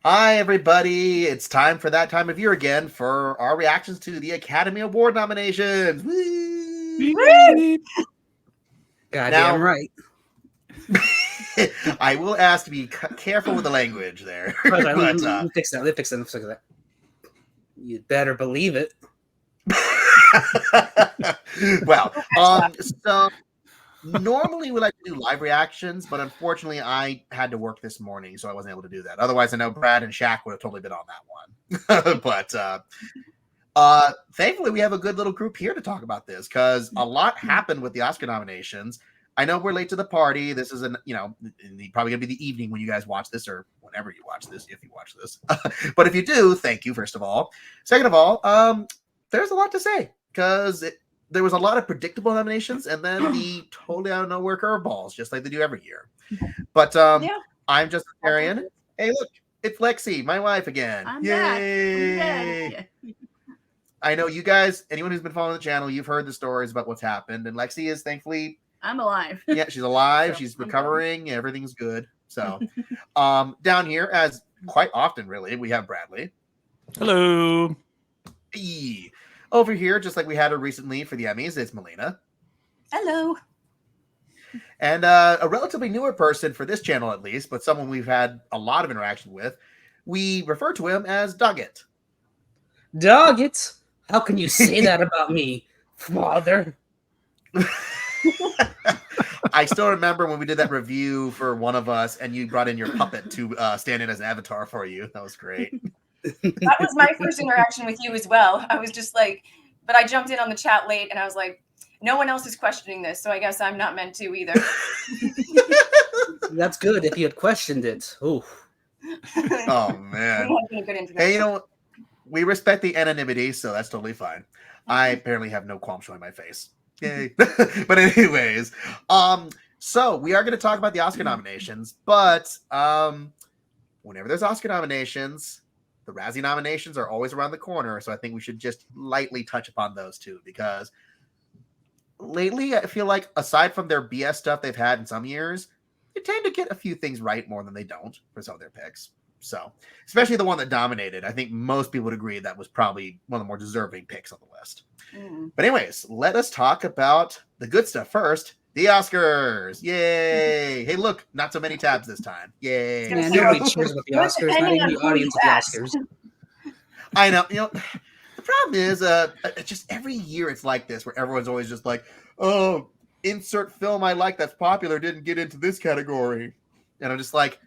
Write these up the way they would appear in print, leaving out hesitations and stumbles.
Hi, everybody. It's time for that time of year again for our reactions to the Academy Award nominations. Woo! Goddamn Now, right. I will ask to be careful with the language there. Hold on, but, let me fix that. Let me fix that. You better believe it. well, so normally we like to do live reactions, but unfortunately I had to work this morning, so I wasn't able to do that. Otherwise, I know Brad and Shaq would have totally been on that one. but thankfully we have a good little group here to talk about this because a lot happened with the Oscar nominations. I know we're late to the party. This is probably gonna be the evening when you guys watch this, or whenever you watch this, if you watch this. But if you do, thank you, first of all. Second of all, there's a lot to say because there was a lot of predictable nominations and then the totally out of nowhere curveballs, just like they do every year. But I'm just Arian. Hey, look, it's Lexie, my wife again. I'm Yay! back. I know you guys, anyone who's been following the channel, you've heard the stories about what's happened, and Lexie is thankfully I'm alive. Yeah, she's alive. So, she's recovering. Everything's good. So, down here, as quite often, really, we have Bradley. Hello. Over here, just like we had her recently for the Emmys, it's Melina. Hello. And a relatively newer person for this channel, at least, but someone we've had a lot of interaction with. We refer to him as Dogget. Dogget? How can you say that about me, father? I still remember when we did that review for one of us, and you brought in your puppet to stand in as an avatar for you. That was great. That was my first interaction with you as well. I was just like, but I jumped in on the chat late, and I was like, no one else is questioning this, so I guess I'm not meant to either. That's good if you had questioned it. Ooh. Oh, man. Hey, you know, we respect the anonymity, so that's totally fine. I apparently have no qualm showing my face. Yay. But anyways, so we are going to talk about the Oscar nominations, but whenever there's Oscar nominations, the Razzie nominations are always around the corner, so I think we should just lightly touch upon those two, because lately I feel like aside from their BS stuff they've had in some years, they tend to get a few things right more than they don't for some of their picks. So, especially the one that dominated, I think most people would agree that was probably one of the more deserving picks on the list. But anyways, let us talk about the good stuff first. The Oscars. Yay. Hey, look, not so many tabs this time. Yay. Man, nobody cheers about the Oscars, not even the audience at the Oscars. I know. You know, the problem is just every year it's like this, where everyone's always just like, oh, insert film I like that's popular didn't get into this category. And I'm just like,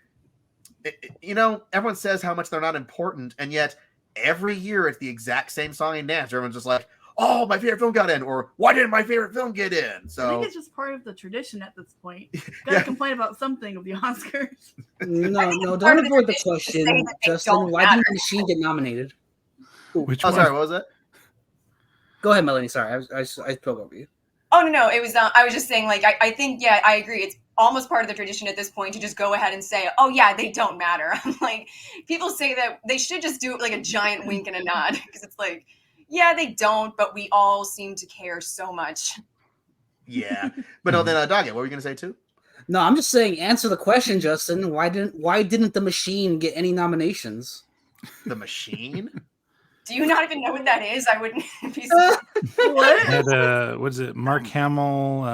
you know, everyone says how much they're not important, and yet every year it's the exact same song and dance. Everyone's just like, oh, my favorite film got in, or why didn't my favorite film get in? So I think it's just part of the tradition at this point. Gotta complain about something of the Oscars. No, don't avoid the question, Justin. Why didn't the machine get nominated? Which one? Sorry, what was it? Go ahead, Melanie. Sorry, I spoke over you. Oh, no, it was, I was just saying, like, I think, yeah, I agree. It's almost part of the tradition at this point to just go ahead and say, oh, yeah, they don't matter. I'm like, people say that they should just do it like a giant wink and a nod, because it's like, yeah, they don't, but we all seem to care so much. Yeah. But no, then, Dogget, what were you going to say, too? No, I'm just saying, answer the question, Justin. Why didn't the machine get any nominations? The machine? Do you not even know what that is? I wouldn't be What? Had, what is it? Mark Hamill.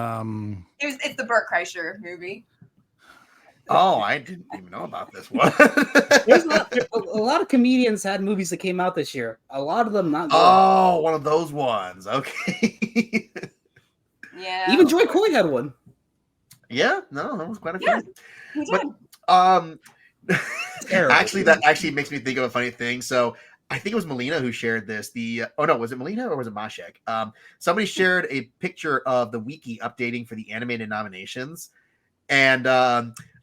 It's the Burt Kreischer movie. Oh, I didn't even know about this one. There's a lot of comedians had movies that came out this year. A lot of them not good. Oh, one of those ones. Okay. Yeah. Even Joy Coy had one. Yeah, no, that was quite a few. Yeah, he did. But actually, that actually makes me think of a funny thing. So I think it was Melina who shared this. Oh no, was it Melina or was it Mashek? Somebody shared a picture of the wiki updating for the animated nominations, and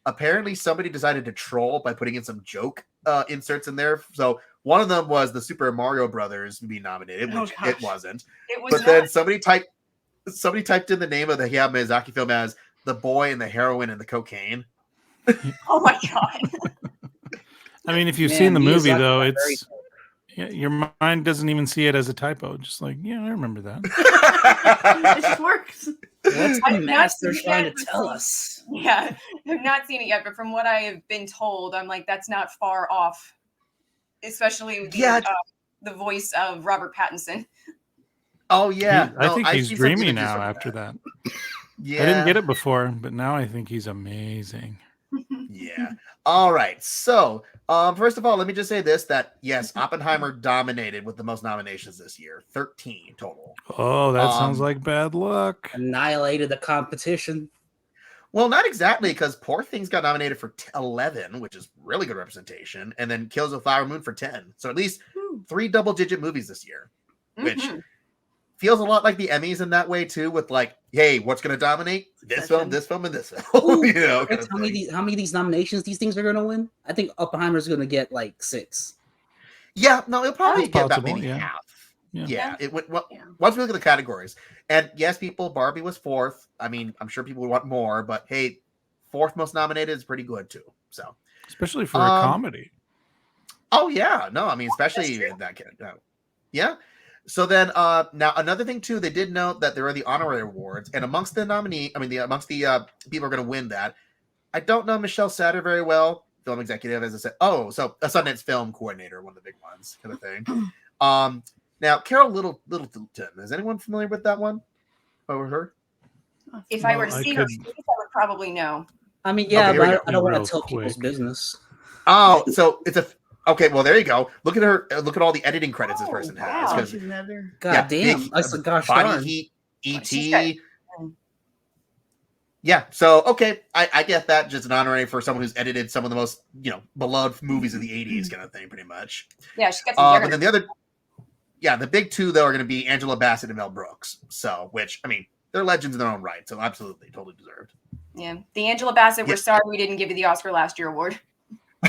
apparently somebody decided to troll by putting in some joke inserts in there. So one of them was the Super Mario Brothers being nominated, which it wasn't. It was but not. then somebody typed in the name of the Hayao Miyazaki film as The Boy and the Heroine and the Cocaine. Oh my god. I mean, if you've seen the movie, though, it's your mind doesn't even see it as a typo. Just like, yeah, I remember that. It just works. What's the master trying to tell us? Yeah, I've not seen it yet, but from what I have been told, I'm like, that's not far off especially with the voice of Robert Pattinson. Oh yeah, I think he's dreamy now after that. Yeah, I didn't get it before, but now I think he's amazing. Yeah. All right. So, first of all, let me just say this: that yes, Oppenheimer dominated with the most nominations this year, 13 total. Oh, that sounds like bad luck. Annihilated the competition. Well, not exactly, because Poor Things got nominated for 11, which is really good representation, and then Kills of the Flower Moon for 10. So at least 3 double-digit movies this year, which feels a lot like the Emmys in that way too. With like, hey, what's going to dominate? This film, and this film. Ooh, You know, how many of these nominations these things are going to win? I think Oppenheimer's going to get like 6. Yeah, no, it'll probably That's get about possible, maybe yeah. half. Yeah. Yeah, it would. Well, once we look at the categories, and yes, Barbie was 4th. I mean, I'm sure people would want more, but hey, 4th most nominated is pretty good too. So, especially for a comedy. Oh yeah, no, I mean, especially in that case. Yeah. So then, now another thing too, they did note that there are the honorary awards, and amongst the amongst the people who are going to win that, I don't know Michelle Satter very well, film executive, as I said. Oh, so a Sundance film coordinator, one of the big ones, kind of thing. Now Carol Littleton, is anyone familiar with that one? Over her? If I were to see her face, I would probably know. I mean, yeah, Okay, but I don't want Real to tell quick. people's business. Oh, so it's a. Okay, well there you go. Look at her. Look at all the editing credits this person has. Oh, 'cause- she's another. God damn! I said, gosh Body darn. Heat, she's E.T. Yeah, so okay, I get that. Just an honorary for someone who's edited some of the most beloved movies of the '80s, kind of thing, pretty much. Yeah, she got some. But then the big two though are going to be Angela Bassett and Mel Brooks. So, which I mean, they're legends in their own right. So, absolutely, totally deserved. Yeah, the Angela Bassett. We're sorry we didn't give you the Oscar last year award.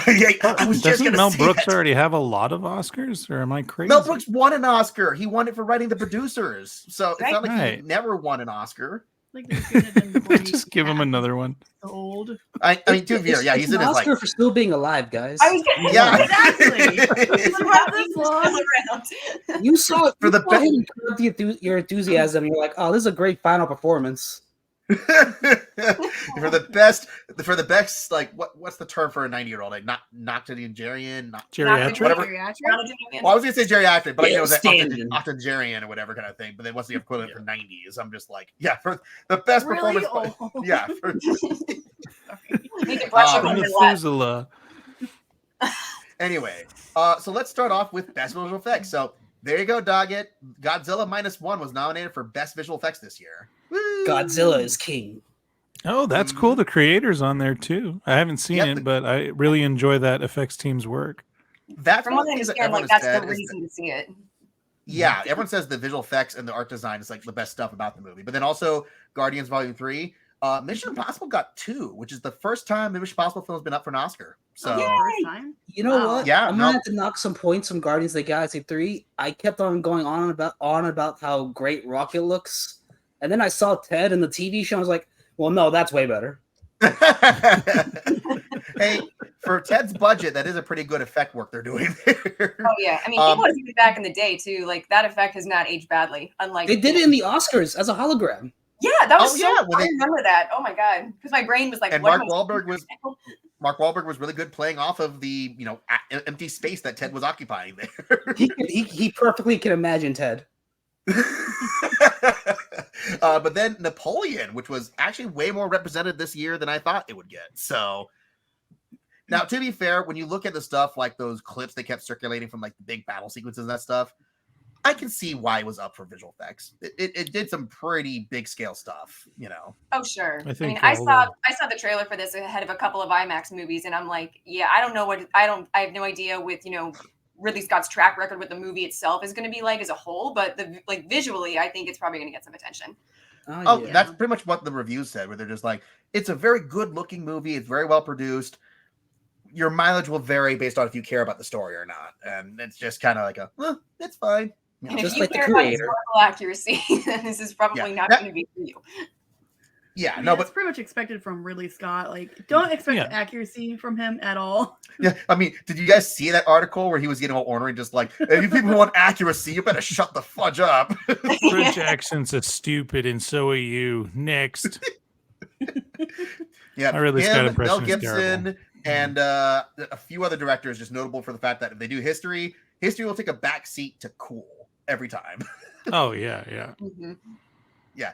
Yeah, I was just Doesn't going to Mel say Brooks that. already have a lot of Oscars, or am I crazy? Mel Brooks won an Oscar. He won it for writing The Producers. So it's not like he Right. never won an Oscar. Like they couldn't have been before he Just give him another one. so old. I mean, to be fair, yeah, It's he's an in his Oscar like. for still being alive, guys. I was getting Yeah. Exactly. About this long. around. You saw For the him your enthusiasm. You're like, oh, this is a great final performance. for the best, like what's the term for a 90-year-old? Like octogenarian, Geriatric? whatever. Geriatric? Well, I was gonna say geriatric, but it was like Outstanding. octogenarian or whatever kind of thing. But then what's the equivalent for 90s? I'm just like, yeah, for the best Really performance. old. Yeah. For, Need to brush up on your left. Methuselah. anyway, so let's start off with best visual effects. So there you go, Dogget. Godzilla -1 was nominated for best visual effects this year. Woo! Godzilla is king. Oh, that's cool. The creator's on there too. I haven't seen Yep, it, but I really enjoy that effects team's work. That's From one what of I the things that understand, everyone like has that's said the is reason to see it. yeah, everyone says the visual effects and the art design is like the best stuff about the movie. But then also Guardians Volume 3, Mission Impossible got 2, which is the first time the Mission Impossible film's been up for an Oscar. So First time? You know Wow. what? Yeah, I'm no. gonna have to knock some points from Guardians of the Galaxy 3. I kept on going on about how great Rocket looks, and then I saw Ted in the TV show. I was like, well, no, that's way better. hey, for Ted's budget, that is a pretty good effect work they're doing there. Oh yeah, I mean, people was even back in the day too. Like that effect has not aged badly. Unlike They did it in the Oscars as a hologram. Yeah, that was Oh, so. yeah, when I they- remember that. Oh my god, because my brain was like, And what Mark Wahlberg was really good playing off of the empty space that Ted was occupying there. He perfectly can imagine Ted. But then Napoleon, which was actually way more represented this year than I thought it would get. So now, to be fair, when you look at the stuff like those clips they kept circulating from like the big battle sequences and that stuff, I can see why it was up for visual effects. It did some pretty big scale stuff, Oh sure. I I think mean, I all saw the trailer for this ahead of a couple of IMAX movies, and I'm like, yeah, I don't know I have no idea with Ridley Scott's track record what the movie itself is going to be like as a whole, but visually, I think it's probably going to get some attention. Oh, Yeah. that's pretty much what the reviews said, where they're just like, it's a very good looking movie. It's very well produced. Your mileage will vary based on if you care about the story or not. And it's just kind of like it's fine. And Just if you like the care about creator. historical accuracy, then this is probably not going to be for you. Yeah, I mean, no, that's but pretty much expected from Ridley Scott. Like, don't expect Yeah. accuracy from him at all. yeah, I mean, did you guys see that article where he was getting all ornery, just like, if you people want accuracy, you better shut the fudge up. French accents are stupid, and so are you. Next. Yeah, My Ridley Scott him, impression Mel is terrible. Gibson, and a few other directors just notable for the fact that if they do history will take a back seat to cool every time. Oh yeah. Mhm. Yeah.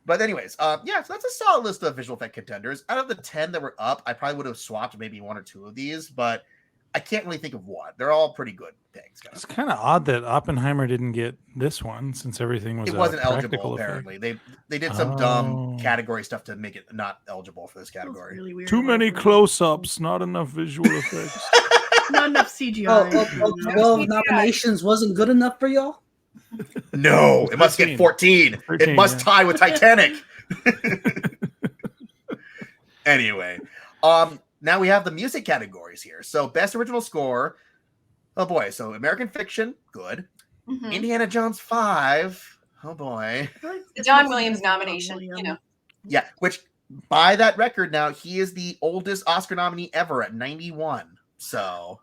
But anyways, so that's a solid list of visual effect contenders. Out of the 10 that were up, I probably would have swapped maybe one or two of these, but I can't really think of one. They're all pretty good picks. It's kind of odd that Oppenheimer didn't get this one since everything was It wasn't eligible, practical effect. apparently. They did some dumb category stuff to make it not eligible for this That was category. really weird. Too many close-ups, not enough visual effects. Not enough CGI. 12 nominations wasn't good enough for y'all? No, it must get 14. 13, It must yeah. tie with Titanic. Anyway, now we have the music categories here. So best original score. Oh boy, so American Fiction, good. Mhm. Indiana Jones 5. Oh boy. The John Williams nomination, you know. Yeah, which by that record now, he is the oldest Oscar nominee ever at 91. So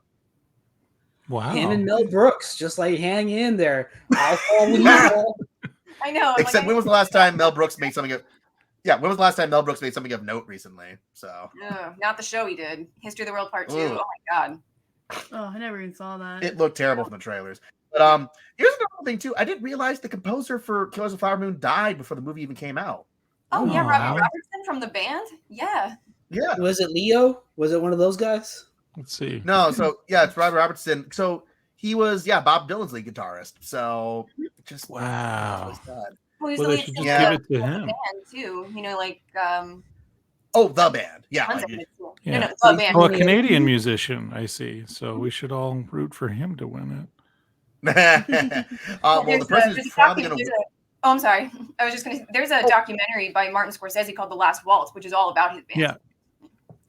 Wow. Him and Mel Brooks, just like hang in there. I'll fall when you fall. I know. except when was the last time Mel Brooks made something of when was the last time Mel Brooks made something of note recently? So not the show he did. History of the World Part 2. Ooh. Oh my god. Oh, I never even saw that. it looked terrible from the trailers. But here's another thing too. I didn't realize the composer for Killers of the Flower Moon died before the movie even came out. Oh yeah, Oh, Robbie wow. Robertson from the band? Yeah. Yeah. Was it Leo? Was it one of those guys? Let's see. No, so it's Robert Robertson. So he was Bob Dylan's lead guitarist. So just Wow. sad. Well, he's Well, the they lead should singer just give of it to the him. band too. You know, like Oh, the band. Yeah. tons like- of it, too. Yeah. No, the band. Oh, a Canadian musician, I see. So we should all root for him to win well, the person who's probably going to. Oh, I'm sorry. I was just going to. There's a documentary by Martin Scorsese called The Last Waltz, which is all about his band. Yeah. it.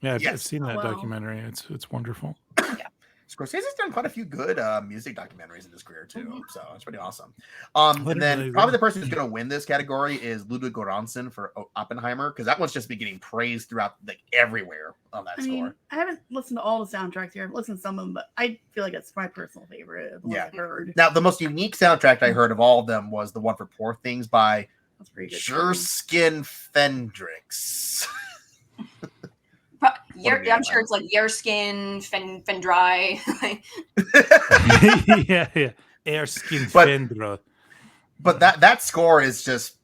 Yeah, I've Yes. seen that Oh, wow. documentary. It's wonderful. Scorsese's done quite a few good music documentaries in his career too, Mhm. so it's pretty awesome. didn't And then realize probably that. the person who's going to win this category is Ludwig Göransson for Oppenheimer, because that one's just been getting praised throughout everywhere on that I score. mean, I haven't listened to all the soundtracks here. I've listened to some of them, but I feel like it's my personal favorite. of the ones Yeah. I've heard. Now, the most unique soundtrack I heard of all of them was the one for Poor Things by That's pretty good. Jerskin Fendrix. I'm sure it's like Yerskin, Fendry. yeah. Erskine But- Fendra. But that score is just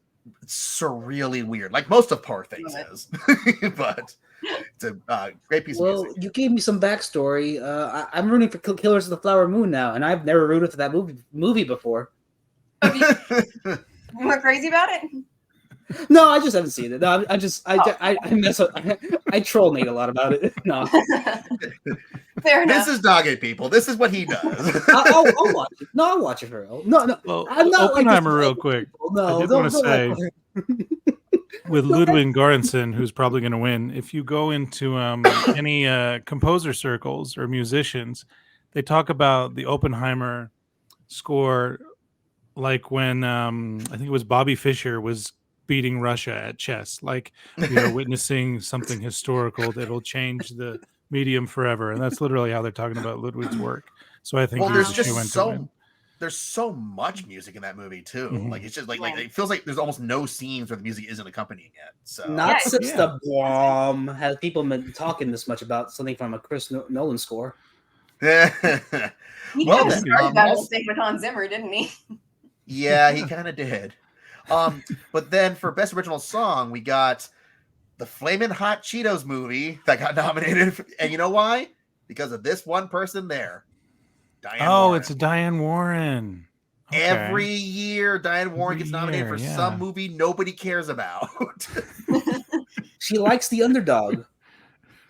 surreally weird, like most of Poor Things Love it. is. But it's a great piece of Well, music. you gave me some backstory. I'm rooting for Killers of the Flower Moon now, and I've never rooted for that movie before. You went crazy about it? No, I just haven't seen it. No, I mess up. I troll Nate a lot about it. No, Fair enough. This is Dogget, people. This is what he does. I'll watch it. No, I'll watch it for real. No, Well, I'm not like Oppenheimer, this- real quick. No, I did don't- want to don't say, like- with Ludwig Göransson, who's probably going to win, if you go into any composer circles or musicians, they talk about the Oppenheimer score like when I think it was Bobby Fischer was beating Russia at chess. Like we are witnessing something historical that'll change the medium forever. And that's literally how they're talking about Ludwig's work. So I think Well, he's there's a just shoe-in to win. there's so much music in that movie too. Mhm. Like it's just like it feels like there's almost no scenes where the music isn't accompanying it. So Not Yeah, since yeah. the bomb has people been talking this much about something from a Chris Nolan score. He Well, kind of then, started that whole also- thing with Hans Zimmer, didn't he? yeah, he kind of did. But then for best original song, we got the Flamin' Hot Cheetos movie that got nominated. And you know why? Because of this one person there, Diane Oh, Warren. it's Diane Warren. Okay. Every year, Diane Warren Every gets nominated year, for yeah. some movie nobody cares about. She likes the underdog.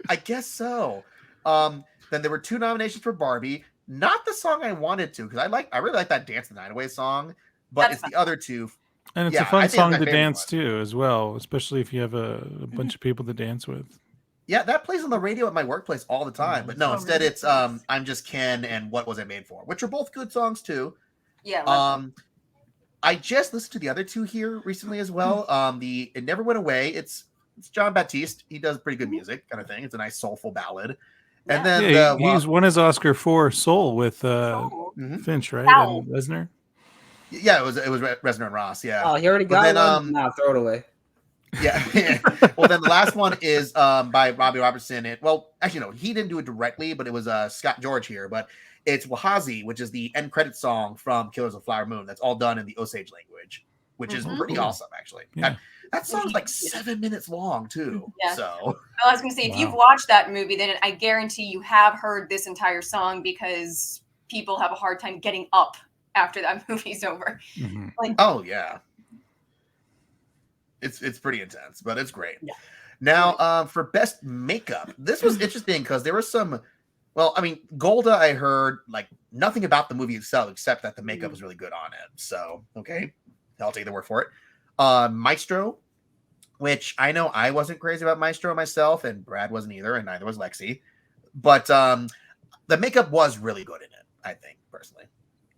I guess so. Then there were 2 nominations for Barbie. Not the song I wanted to, because I really like that Dance the Night Away song, but That's it's the other 2. And it's Yeah, a I fun think song it's my to favorite dance one. to as well, especially if you have a bunch of people to dance with. Yeah, that plays on the radio at my workplace all the time. But no, Oh, instead really? it's I'm Just Ken and What Was I Made For, which are both good songs too. Yeah. love I just listened to the other 2 here recently as well. The It Never Went Away. It's John Baptiste. He does pretty good music, kind of thing. It's a nice soulful ballad. And then Yeah, he's won his Oscar for Soul with Oh. Mhm. Finch, right? Ow. And Reznor. yeah, it was Reznor and Ross. Yeah. Oh, he already But got then, one. Nah, throw it away. Yeah. Well, then the last one is by Robbie Robertson. Actually, no, he didn't do it directly, but it was Scott George here. But it's Wahazi, which is the end credit song from Killers of the Flower Moon. That's all done in the Osage language, which is pretty Cool. awesome, actually. Yeah. That song's like 7 minutes long, too. Yeah. So I was going to say, if you've watched that movie, then I guarantee you have heard this entire song because people have a hard time getting up after that movie's over. Mhm. Like, oh yeah, it's pretty intense, but it's great. Yeah. Now, for best makeup, this was interesting because there was some. Well, I mean, Golda, I heard like nothing about the movie itself except that the makeup was really good on it. So okay, I'll take the word for it. Maestro, which I know I wasn't crazy about Maestro myself, and Brad wasn't either, and neither was Lexie. But the makeup was really good in it, I think, personally.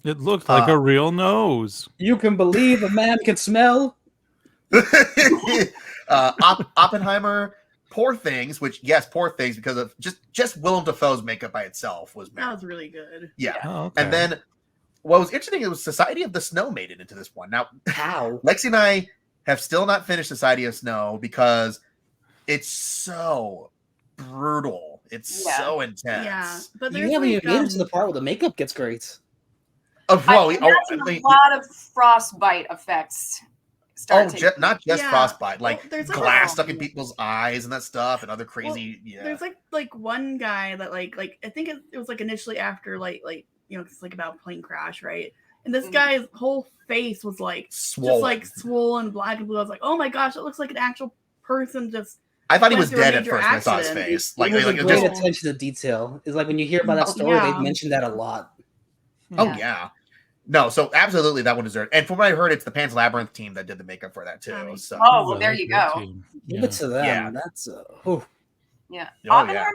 It looked like a real nose. You can believe a man can smell. Oppenheimer, Poor Things, which Poor Things because of just Willem Dafoe's makeup by itself was That was really good. yeah. Oh, okay. And then what was interesting, it was Society of the Snow made it into this one. Now, How? Lexi and I have still not finished Society of Snow because it's so brutal. It's so intense. Yeah, but You there's haven't like, even made it to the part where the makeup gets great. Well, I imagine a lot of frostbite effects. Not just Yeah. frostbite, Well, like there's like glass a- stuck in people's eyes and that stuff, and other crazy. There's like one guy that like I think it was like initially after like it's like about a plane crash, right? And this guy's whole face was like swollen. just like swollen, black and blue. I was like, oh my gosh, it looks like an actual person just. I thought he went was through a dead at major first when I saw his accident. face. Like, Like great just attention to detail. It's like when you hear about that story, yeah. they've mentioned that a lot. oh yeah. No, so absolutely that one deserved. And from what I heard, it's the Pan's Labyrinth team that did the makeup for that too. So Oh, well, there you Good go. team. Give Yeah. it to them. Yeah. That's Yeah. Oh, Oppenheimer,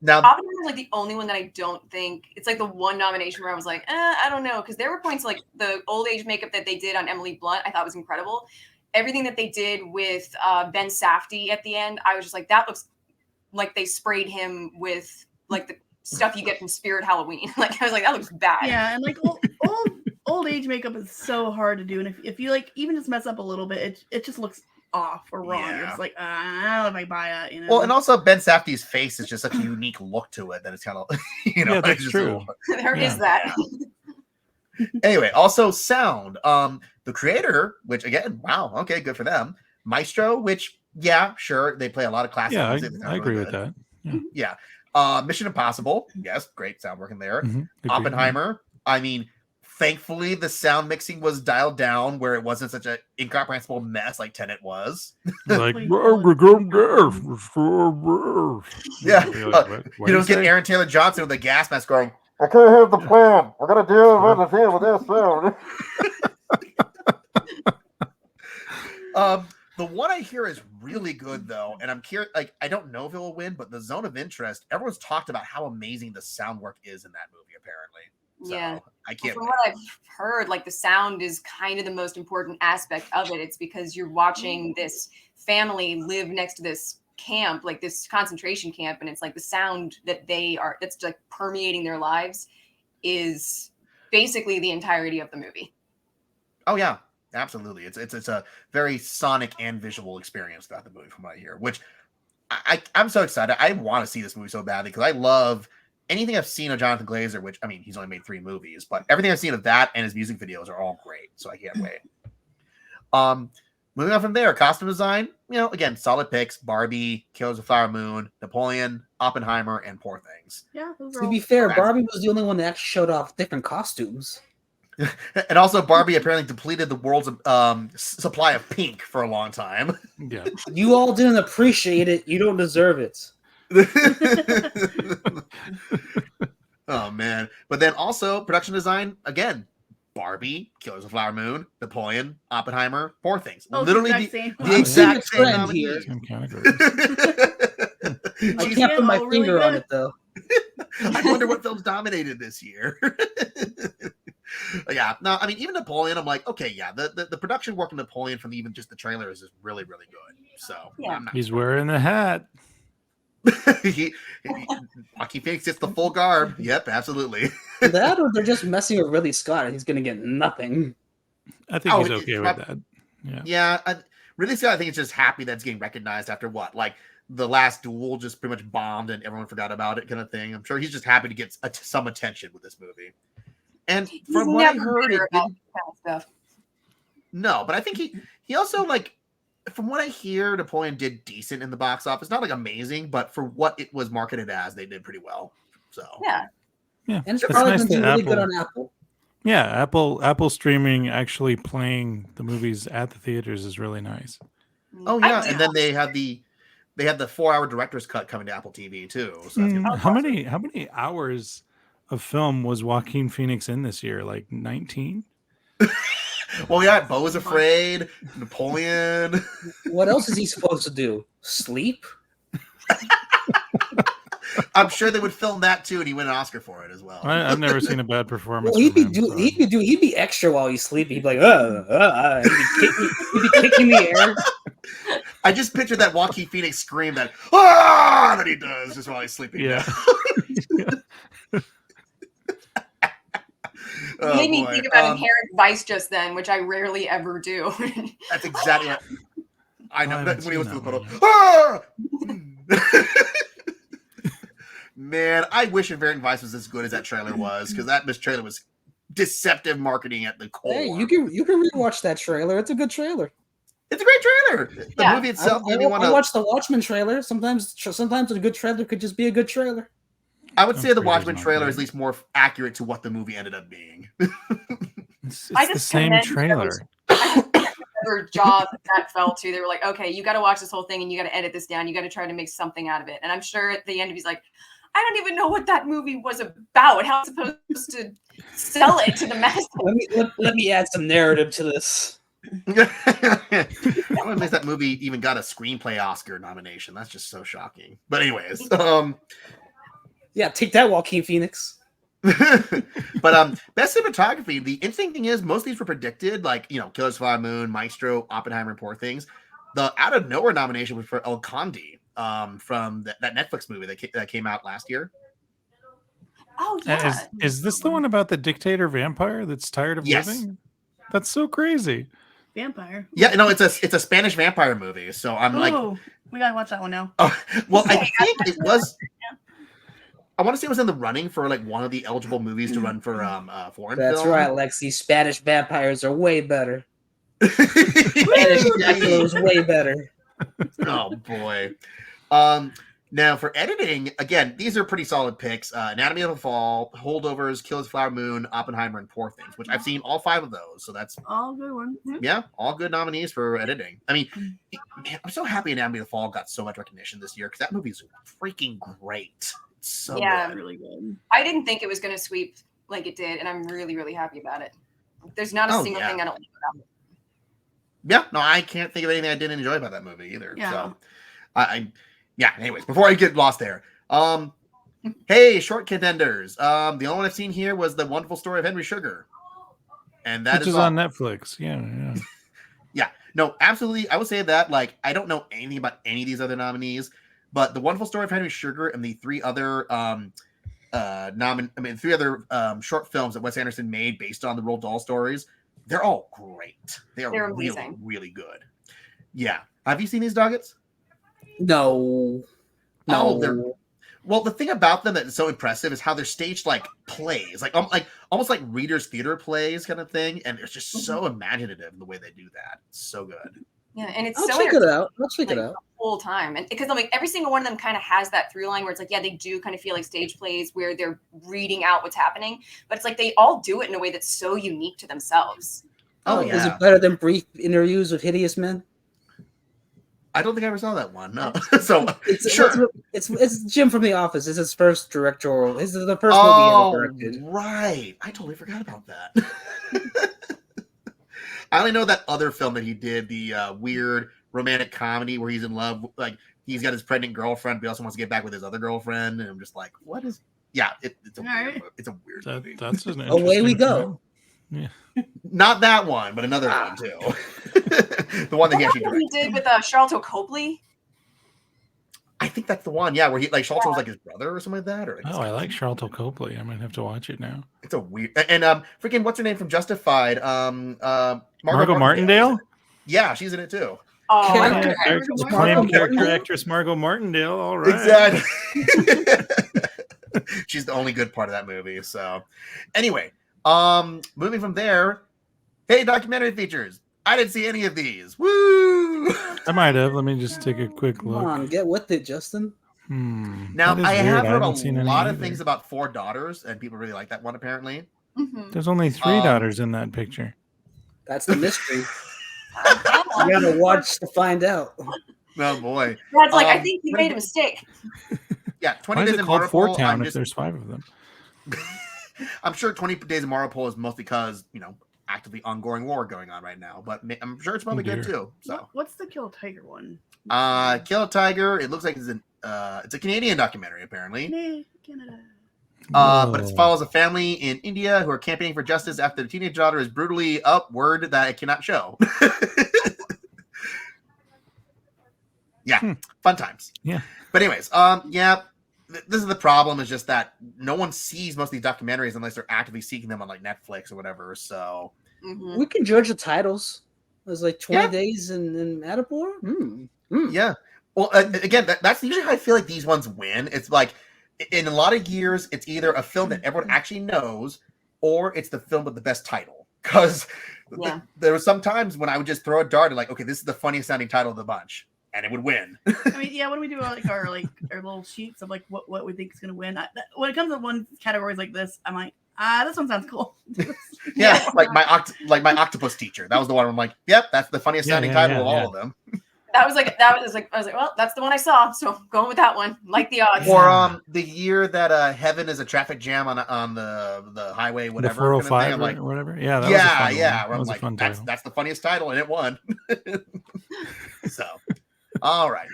now Oppenheimer's like the only one that I don't think it's like the one nomination where I was like, I don't know, because there were points like the old age makeup that they did on Emily Blunt, I thought was incredible. Everything that they did with Ben Safdie at the end, I was just like, that looks like they sprayed him with like the stuff you get from Spirit Halloween. Like I was like, that looks bad. Yeah, and like old age makeup is so hard to do, and if you like even just mess up a little bit, it just looks off or wrong. You're Yeah. just like, I don't know if I buy it. well, and also Ben Safdie's face is just such a unique look to it that it's kind of Yeah, that's it's just true. There is Yeah. that. Anyway, also sound. The creator, which again, wow, okay, good for them. Maestro, which sure, they play a lot of classic Yeah, music. I agree with that. Yeah. Mission Impossible, yes, great sound working there. Mhm. Agreed. Oppenheimer, I mean, thankfully the sound mixing was dialed down where it wasn't such an incomprehensible mess like Tenet was. Like, Please Yeah. What You don't get Aaron Taylor Johnson with a gas mask going, I can't have the plan. We're gonna do it with this sound. The one I hear is really good though, and I'm curious. Like, I don't know if it will win, but the Zone of Interest. Everyone's talked about how amazing the sound work is in that movie. Apparently, so Yeah. I can't. From what I've heard, like the sound is kind of the most important aspect of it. It's because you're watching this family live next to this camp, like this concentration camp, and it's like the sound that that's like permeating their lives is basically the entirety of the movie. Oh yeah, absolutely. It's a very sonic and visual experience throughout the movie, from what I hear. Which I'm so excited. I want to see this movie so badly because I love anything I've seen of Jonathan Glazer. Which I mean, he's only made 3 movies, but everything I've seen of that and his music videos are all great. So I can't wait. Moving on from there, costume design. Again, solid picks: Barbie, Killers of the Flower Moon, Napoleon, Oppenheimer, and Poor Things. Yeah, those are to all- be fair, That's- Barbie was the only one that actually showed off different costumes. And also, Barbie apparently depleted the world's supply of pink for a long time. Yeah. You all didn't appreciate it. You don't deserve it. Oh man! But then also production design again: Barbie, Killers of the Flower Moon, Napoleon, Oppenheimer, Poor Things. Oh, Literally exact the same. the I'm exact seeing a same trend nominees. Same category. I Jeez, can't put my all really finger on good. it though. I wonder what films dominated this year. Yeah, no, I mean even Napoleon. I'm like, okay, yeah, the production work in Napoleon from even just the trailer is just really really good. So Yeah. I'm not. He's wearing the hat. Joaquin Phoenix gets the full garb. Yep, absolutely. That or they're just messing with Ridley Scott and he's gonna get nothing. I think Oh, he's it's okay with prob- that. Yeah. Yeah, Ridley Scott, I think, is just happy that it's getting recognized after what, like the last Duel just pretty much bombed and everyone forgot about it, kind of thing. I'm sure he's just happy to get some attention with this movie. And from what I heard, it didn't. Stuff. No, but I think he also, like, from what I hear, Napoleon did decent in the box office. Not like amazing, but for what it was marketed as, they did pretty well. So Yeah. And it's probably nice going to be that really Apple- good on Apple. Yeah, Apple streaming actually playing the movies at the theaters is really nice. oh yeah, and then they had the 4-hour director's cut coming to Apple TV too. So that's gonna be How awesome. many hours of film was Joaquin Phoenix in this year? Like 19? Well, yeah, Beau is Afraid, Napoleon. What else is he supposed to do? Sleep? I'm sure they would film that too, and he win an Oscar for it as well. I've never seen a bad performance. Well, from him, so- he'd be extra while he's sleeping. He'd be like, he'd be kicking the air. I just pictured that Joaquin Phoenix scream that that he does just while he's sleeping. Yeah. You made me think about Inherent Vice just then, which I rarely ever do. That's exactly what I know. I That's haven't when he was seen to the that puddle. Man, I wish Inherent Vice was as good as that trailer was, because this trailer was deceptive marketing at the core. Hey, you can rewatch that trailer. It's a good trailer. It's a great trailer. The movie itself made me want I to. watched the Watchmen trailer. Sometimes a good trailer could just be a good trailer. I would say the Trailer's Watchmen not trailer great. is at least more accurate to what the movie ended up being. It's I the just same commend trailer. Whatever job that fell to, they were like, okay, you got to watch this whole thing and you got to edit this down. You got to try to make something out of it. And I'm sure at the end he's like, I don't even know what that movie was about. How I'm supposed to sell it to the masses. Let me add some narrative to this. I don't miss that movie even got a screenplay Oscar nomination. That's just so shocking. But anyways, Yeah, take that, Joaquin Phoenix. but best cinematography. The interesting thing is, most of these were predicted, like Killers of the Flower Moon, Maestro, Oppenheimer, and Poor Things. The out of nowhere nomination was for El Condi, from that Netflix movie that came out last year. Oh yeah. Is this the one about the dictator vampire that's tired of Yes. living? That's so crazy. Vampire. Yeah, no, it's a Spanish vampire movie. So I'm like, We gotta watch that one now. well, I think it was. I want to say it was in the running for like one of the eligible movies to run for foreign That's film. right, Lexie. Spanish vampires are way better. Spanish Dracula is way better. Oh boy. Now for editing, again, these are pretty solid picks. Anatomy of a Fall, Holdovers, Killers of the Flower Moon, Oppenheimer, and Poor Things, which I've seen all 5 of those. So that's All good ones. yeah, all good nominees for editing. I mean, man, I'm so happy Anatomy of the Fall got so much recognition this year because that movie's freaking great. It's so Yeah. good. Really good. I didn't think it was going to sweep like it did, and I'm really, really happy about it. There's not a Oh, single yeah. thing I don't like about it. Yeah, no, I can't think of anything I didn't enjoy about that movie either. Yeah. So yeah, anyways, before I get lost there. Hey, short contenders. The only one I've seen here was The Wonderful Story of Henry Sugar. And that Which is all. on Netflix. Yeah. Yeah, no, absolutely. I would say that, like, I don't know anything about any of these other nominees, but The Wonderful Story of Henry Sugar and the 3 other short films that Wes Anderson made based on the Roald Dahl stories, they're all great. They're really, amazing. really good. Yeah. Have you seen these Doggets? No. Well, the thing about them that's so impressive is how they're staged like plays, like almost like Reader's Theater plays kind of thing, and it's just so imaginative in the way they do that. It's so good. Yeah, and it's I'll so check it out. I'll check like, it out. the whole time, and because like every single one of them kind of has that through line where it's like, yeah, they do kind of feel like stage plays where they're reading out what's happening, but it's like they all do it in a way that's so unique to themselves. Oh, Is yeah. it better than brief interviews with hideous men? I don't think I ever saw that one. No. So It's sure. It's Jim from The Office. It's his first directorial. This is the first movie he Oh, ever directed. right. I totally forgot about that. I only know that other film that he did, the weird romantic comedy where he's in love, like he's got his pregnant girlfriend, but he also wants to get back with his other girlfriend, and I'm just like, what is? Yeah, it's a weird. right. It's a weird movie. That's an Away we interesting go. film. Not that one, but another one too. The one that he actually What he directed. did with Charlton Copley. I think that's the one. Yeah, where he like Shalter was like his brother or something like that. Or Oh, I like Charlton Copley. I might have to watch it now. It's a weird and freaking what's her name from Justified? Margot Martindale? Yeah, she's in it too. Oh, Character okay. actress Acclaimed Margot character Martindale? actress Margot Martindale. All right. Exactly. She's the only good part of that movie. So, anyway, moving from there. Hey, documentary features. I didn't see any of these. Woo! I might have. Let me just take a quick Come look. on, get with it, Justin. Now, That is I weird. have I heard a haven't seen any lot of either. things about Four Daughters, and people really like that one, apparently. Mhm. There's only 3 daughters in that picture. That's the mystery. Yeah. You gotta watch to find out. Oh, boy. Brad's like, I think you made a mistake. Yeah, 20 Why is Days it in called Marvel. Four Town I'm if just, there's 5 of them? I'm sure 20 Days in Marvel is mostly because, actively ongoing war going on right now. But I'm sure it's probably good, too. So, What's the Kill a Tiger one? Kill a Tiger. It looks like it's a Canadian documentary, apparently. Canada. But it Whoa. follows a family in India who are campaigning for justice after the teenage daughter is brutally word that it cannot show. Yeah, fun times. Yeah. But anyways, this is the problem, is just that no one sees most of these documentaries unless they're actively seeking them on like Netflix or whatever. So Mhm. We can judge the titles. There's like 20 Yeah. days in Matterport. yeah. Well, again, that's usually how I feel like these ones win. It's like in a lot of years, it's either a film that everyone actually knows, or it's the film with the best title. Because Yeah. there were some times when I would just throw a dart and like, okay, this is the funniest sounding title of the bunch, and it would win. I mean, yeah. When we do our little sheets of like what we think is gonna win, when it comes to one categories like this, I'm like, this one sounds cool. Yeah, like my octopus teacher. That was the one where I'm like, yep, that's the funniest sounding title of all of them. I was like, well, that's the one I saw, so going with that one. Like the odds. Or the year that Heaven is a traffic jam on the highway, The whatever. 405 kind of thing. or whatever. Yeah, that yeah. was a Where fun I'm one. like, that's the funniest title, and it won. So, all right.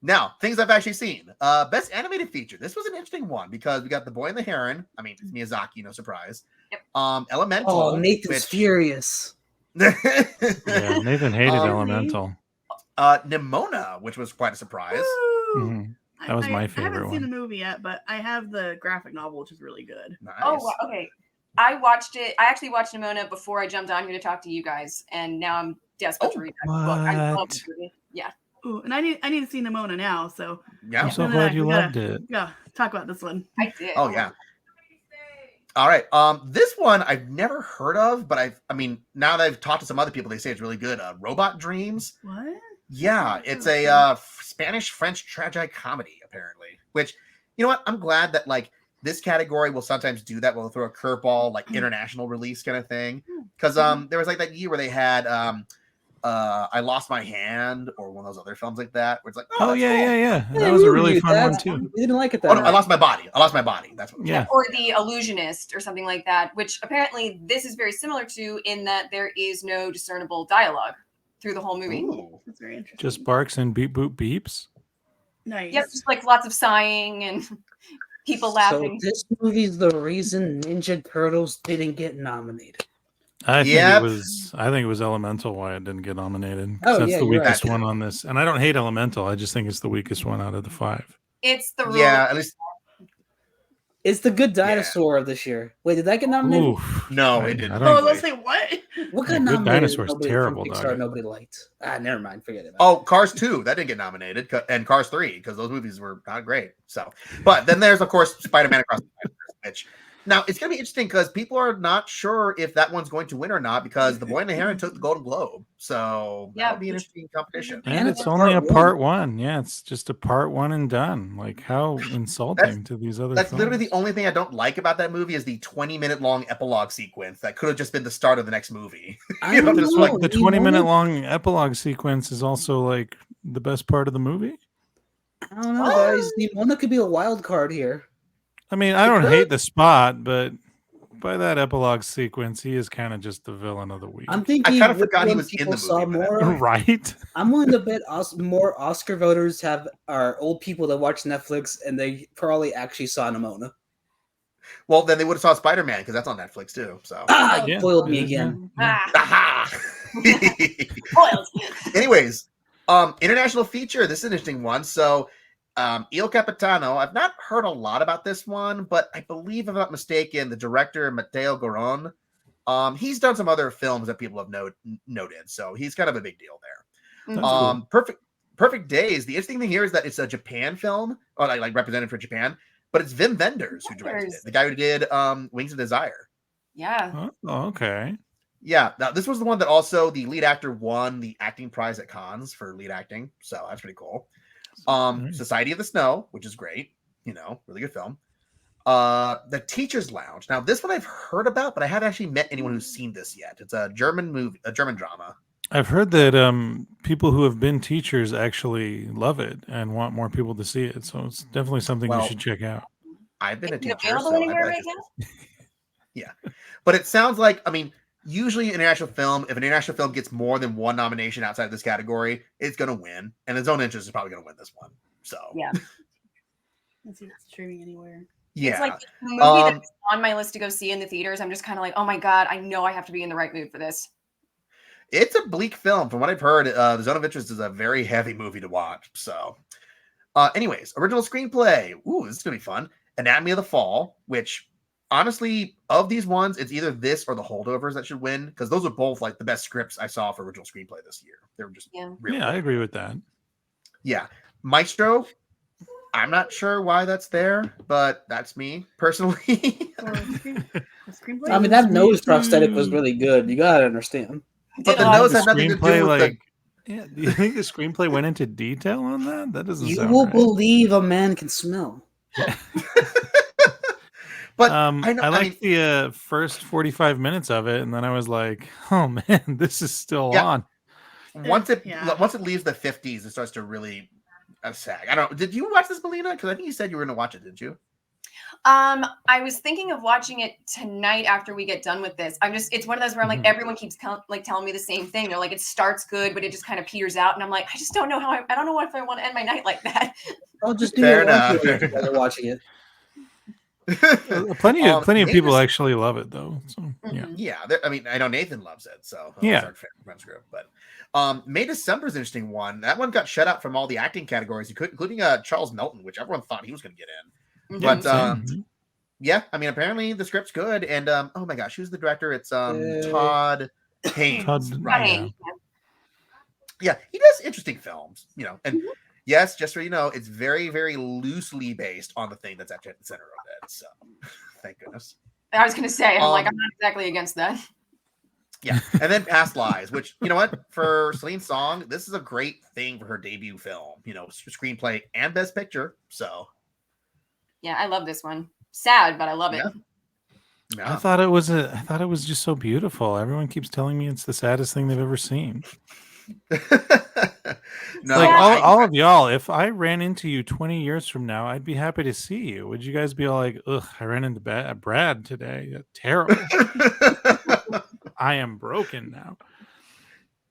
Now, things I've actually seen. Best animated feature. This was an interesting one because we got The Boy and the Heron. I mean, it's Miyazaki, no surprise. Yep. Elemental. Oh, Nathan's furious. Yeah, Nathan hated Um, Elemental. Nimona, which was quite a surprise. Mhm. That was my I favorite haven't seen the one. movie yet, but I have the graphic novel, which is really good. Nice. Oh, wow, okay. I watched it. I actually watched Nimona before I jumped on here to talk to you guys, and now I'm desperate to read that book. I love the movie. Yeah. Ooh, and I need to see Nimona now. So Yeah. I'm so Ben and glad I, you we gotta- loved it. Yeah, talk about this one. I did. Oh yeah. All right. This one I've never heard of, but I mean, now that I've talked to some other people, they say it's really good. Robot Dreams. What? Yeah, it's a Spanish-French tragic comedy, apparently. Which, you know what? I'm glad that like this category will sometimes do that. We'll throw a curveball, like international release kind of thing. Because there was like that year where they had I Lost My Hand, or one of those other films like that, where it's like, Oh that's yeah, cool. yeah. Yeah, That was we a really reviewed fun that. one too. We didn't like it that Oh, no, I much. Lost My Body. That's what it was. Yeah. Or The Illusionist or something like that, which apparently this is very similar to in that there is no discernible dialogue through the whole movie. Ooh. That's very interesting. Just barks and beep boop beeps. nice. Yep, just like lots of sighing and people laughing. So this movie's the reason Ninja Turtles didn't get nominated. I think Yep. it was Elemental why it didn't get nominated. Oh, That's yeah, the you're right. weakest one on this. And I don't hate Elemental. I just think it's the weakest one out of the 5. It's the rule. Yeah, at least It's the Good Dinosaur of this year. Wait, did that get nominated? Oof. No, I it didn't. don't- Oh, let's say what? What Yeah, got Good nominated? Dinosaur's Nobody terrible, from Pixar. Dogget. Nobody liked. Never mind. Forget it. Oh, Cars 2, that didn't get nominated, and Cars 3, because those movies were not great. So, but then there's, of course, Spider-Man Across the Spider-Verse, which now it's going to be interesting because people are not sure if that one's going to win or not because The Boy and the Heron took the Golden Globe. So Yeah, that'll be an interesting competition. And it's only a part 1. Yeah, it's just a part 1 and done. Like, how insulting to these other That's films. literally the only thing I don't like about that movie is the 20-minute long epilogue sequence that could have just been the start of the next movie. I You know, don't just know. like The 20-minute long epilogue sequence is also like the best part of the movie. I don't know, guys. Nimona could be a wild card here. I mean, I don't hate the spot, but by that epilogue sequence, he is kind of just the villain of the week. I'm thinking I kind of which forgot he one was in people the saw movie. more. Right? I'm willing to bet more Oscar voters are old people that watch Netflix and they probably actually saw Nimona. Well, then they would have saw Spider-Man because that's on Netflix too. So, You foiled me again. Ah, aha! spoiled. Anyways, international feature. This is an interesting one. So, Il Capitano. I've not heard a lot about this one, but I believe, if I'm not mistaken, the director Matteo Garon. He's done some other films that people have noted, so he's kind of a big deal there. That's cool. Perfect Days. The interesting thing here is that it's a Japan film, or like represented for Japan, but it's Wim Wenders who directed it. The guy who did Wings of Desire. Yeah. Oh, okay. Yeah. Now this was the one that also the lead actor won the acting prize at Cannes for lead acting. So that's pretty cool. Society of the Snow, which is great. Really good film. The Teacher's Lounge. Now this one I've heard about, but I haven't actually met anyone who's seen this yet. It's a German movie, a German drama. I've heard that people who have been teachers actually love it and want more people to see it. So it's definitely something you should check out. I've been a teacher. Available anywhere right now? Yeah. But it sounds like, usually international film, if an international film gets more than one nomination outside of this category, it's going to win. And His Own Interest is probably going to win this one. So, yeah. Let's see if it's streaming anywhere. Yeah. It's like the movie that's on my list to go see in the theaters. I'm just kind of like, oh my God, I know I have to be in the right mood for this. It's a bleak film. From what I've heard, The Zone of Interest is a very heavy movie to watch. So, anyways, original screenplay. Ooh, this is going to be fun. Anatomy of the Fall, which, honestly, of these ones, it's either this or The Holdovers that should win, because those are both, like, the best scripts I saw for original screenplay this year. They were just really I agree with that. Yeah. Maestro, I'm not sure why that's there, but that's me, personally. That nose prosthetic was really good. You gotta understand. But the nose had nothing to do with do you think the screenplay went into detail on that? That doesn't sound will right. believe a man can smell. But I liked the first 45 minutes of it, and then I was like, "Oh man, this is still on." Once it leaves the 50s, it starts to really sag. I don't. Did you watch this, Melina? Because I think you said you were going to watch it, didn't you? I was thinking of watching it tonight after we get done with this. It's one of those where I'm like, everyone keeps telling me the same thing. They're like, it starts good, but it just kind of peters out. And I'm like, I just don't know I don't know if I want to end my night like that. I'll just do it while you're watching it. Plenty of people actually love it though. So, yeah. I know Nathan loves it. So but May December is an interesting one. That one got shut out from all the acting categories, including Charles Melton, which everyone thought he was going to get in. But apparently the script's good, and oh my gosh, who's the director? It's Todd Haynes. Right. Yeah, he does interesting films, and yes, just so you know, it's very, very loosely based on the thing that's actually at the center of it. So thank goodness. I was gonna say, I'm not exactly against that. Yeah, and then Past Lives, which, you know what, for Celine Song, this is a great thing for her debut film, screenplay and Best Picture. So yeah, I love this one. Sad, but I love it. Yeah. I thought it was just so beautiful. Everyone keeps telling me it's the saddest thing they've ever seen. No, all of y'all, if I ran into you 20 years from now, I'd be happy to see you. Would you guys be all like, ugh, I ran into Brad today. Terrible. I am broken now.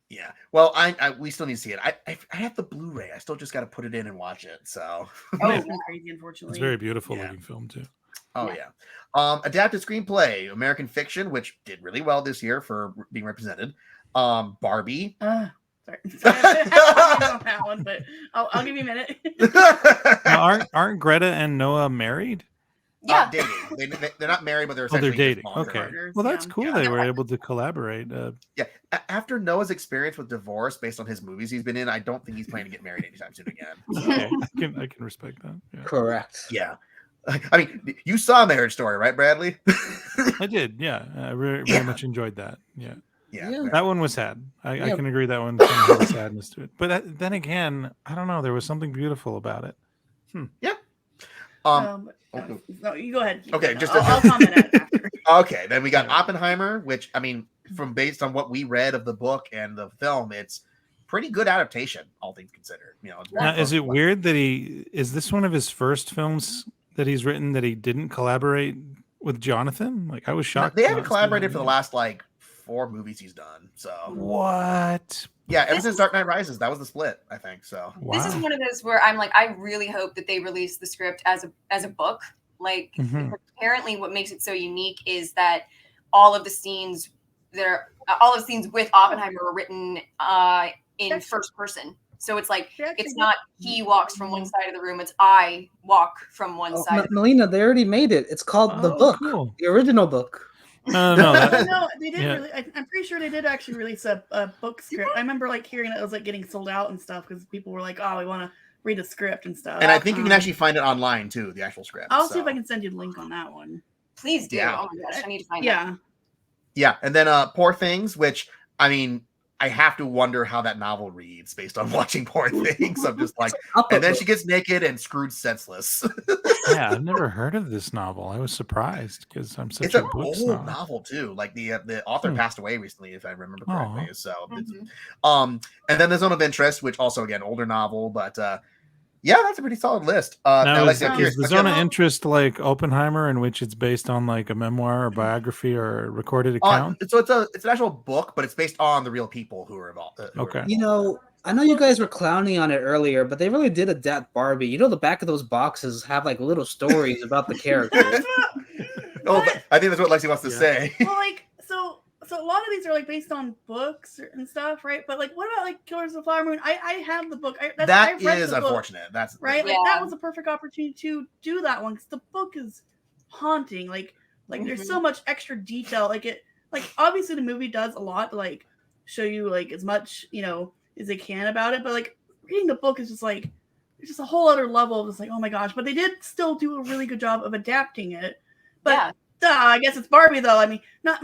Yeah. Well, we still need to see it. I have the Blu-ray. I still just got to put it in and watch it. So it's been crazy, unfortunately. It's a very beautiful looking film too. Oh yeah. Adapted screenplay, American Fiction, which did really well this year for being represented. Barbie. Sorry. I don't know that one, but I'll give you a minute. Now, aren't Greta and Noah married? Yeah, dating. They're not married, but they're dating. Okay. Partners. Well, that's cool. They were able to collaborate. Yeah. After Noah's experience with divorce, based on his movies he's been in, I don't think he's planning to get married anytime soon again. Okay. I can respect that. Yeah. Correct. Yeah. I mean, you saw Marriage Story, right, Bradley? I did. Yeah. I very much enjoyed that. Yeah. Yeah. That one was sad. I can agree that one had sadness to it. But then again, I don't know. There was something beautiful about it. Yeah. No, you go ahead. Okay, I'll comment on it after. Okay, then we got Oppenheimer, which, I mean, from based on what we read of the book and the film, it's pretty good adaptation, all things considered. Now, is it weird that is this one of his first films that he's written that he didn't collaborate with Jonathan? Like, I was shocked. They haven't collaborated for the last 4 movies he's done. So what? Yeah, ever since Dark Knight Rises, that was the split, I think. So This is one of those where I'm like, I really hope that they release the script as a book. Apparently, what makes it so unique is that all of the scenes with Oppenheimer were written in first person. So it's like it's not he walks from one side of the room; it's I walk from one side. Melina, they already made it. It's called the book, the original book. No, No, they did. yeah. Really, I'm pretty sure they did actually release a book script. I remember like hearing that it was like getting sold out and stuff because people were like, "Oh, we want to read the script and stuff." And I think you can actually find it online too, the actual script. I'll see if I can send you the link on that one. Please do. Yeah. Oh my gosh, I need to find Yeah. that. Yeah, and then Poor Things, which I mean, I have to wonder how that novel reads based on watching Poor Things. I'm just like, and then she gets naked and screwed senseless. Yeah, I've never heard of this novel. I was surprised because I'm such It's a an book old snob. novel too. Like the author passed away recently, if I remember correctly. Aw. So, and then the Zone of Interest, which also again older novel, but yeah, that's a pretty solid list. Now, Lexie, I'm is curious, the Zone of Interest like Oppenheimer, in which it's based on like a memoir or biography or a recorded account? So it's an actual book, but it's based on the real people who are involved. Okay. You know, I know you guys were clowning on it earlier, but they really did adapt Barbie. You know, the back of those boxes have like little stories about the characters. I think that's what Lexie wants to say. Well, like so a lot of these are like based on books and stuff, right? But like, what about like Killers of the Flower Moon? I have the book. That is unfortunate. That's right. Like that was a perfect opportunity to do that one because the book is haunting. Like there's so much extra detail. Like obviously the movie does a lot to like show you like as much as they can about it, but like reading the book is just like it's just a whole other level of just like, oh my gosh. But they did still do a really good job of adapting it. But I guess it's Barbie though. I mean, not.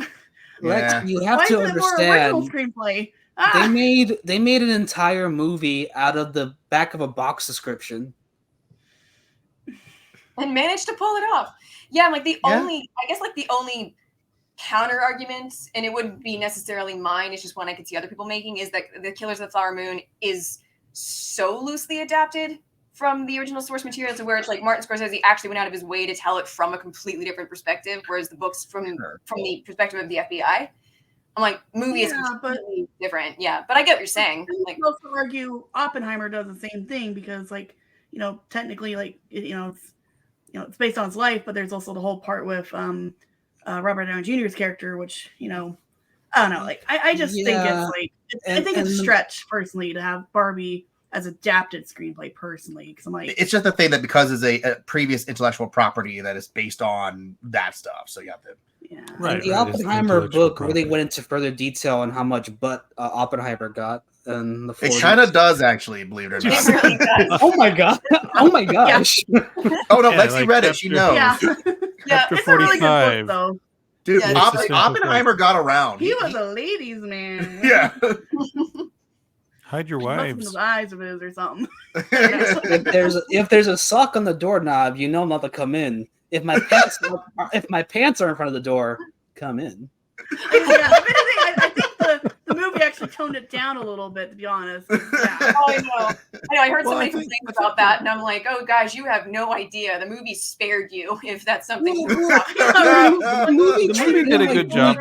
Lex, you have to understand. Screenplay. They made an entire movie out of the back of a box description, and managed to pull it off. Yeah, like the only counter argument, and it wouldn't be necessarily mine. It's just one I could see other people making. Is that the Killers of the Flower Moon is so loosely adapted from the original source material to where it's like Martin Scorsese actually went out of his way to tell it from a completely different perspective, whereas the books from the perspective of the FBI. I'm like, movie is completely different. Yeah, but I get what you're saying. Like, also argue Oppenheimer does the same thing because, like, technically, like, it's based on his life, but there's also the whole part with Robert Downey Jr.'s character, which I don't know. Like, I just think it's like I think it's a stretch personally to have Barbie as adapted screenplay personally, because I'm like, it's just the thing that because it's a previous intellectual property that is based on that stuff, so you have to. Yeah, right. The Oppenheimer book really went into further detail on how much butt Oppenheimer got. And it kind of does actually, believe it or not. It really does. Oh my god! Oh my gosh! Oh no, Lexie read it. She knows. Yeah, Chapter it's a really 45. good book, though. Dude, Oppenheimer got around. He was a ladies' man. Yeah. Hide your wives. His eyes of his or something. if there's a sock on the doorknob, you know not to come in. If my pants are in front of the door, come in. I think the movie actually toned it down a little bit, to be honest. Yeah. Oh, I know. I heard somebody complain about that, and I'm like, oh, guys, you have no idea. The movie spared you, if that's something. The movie did a good job.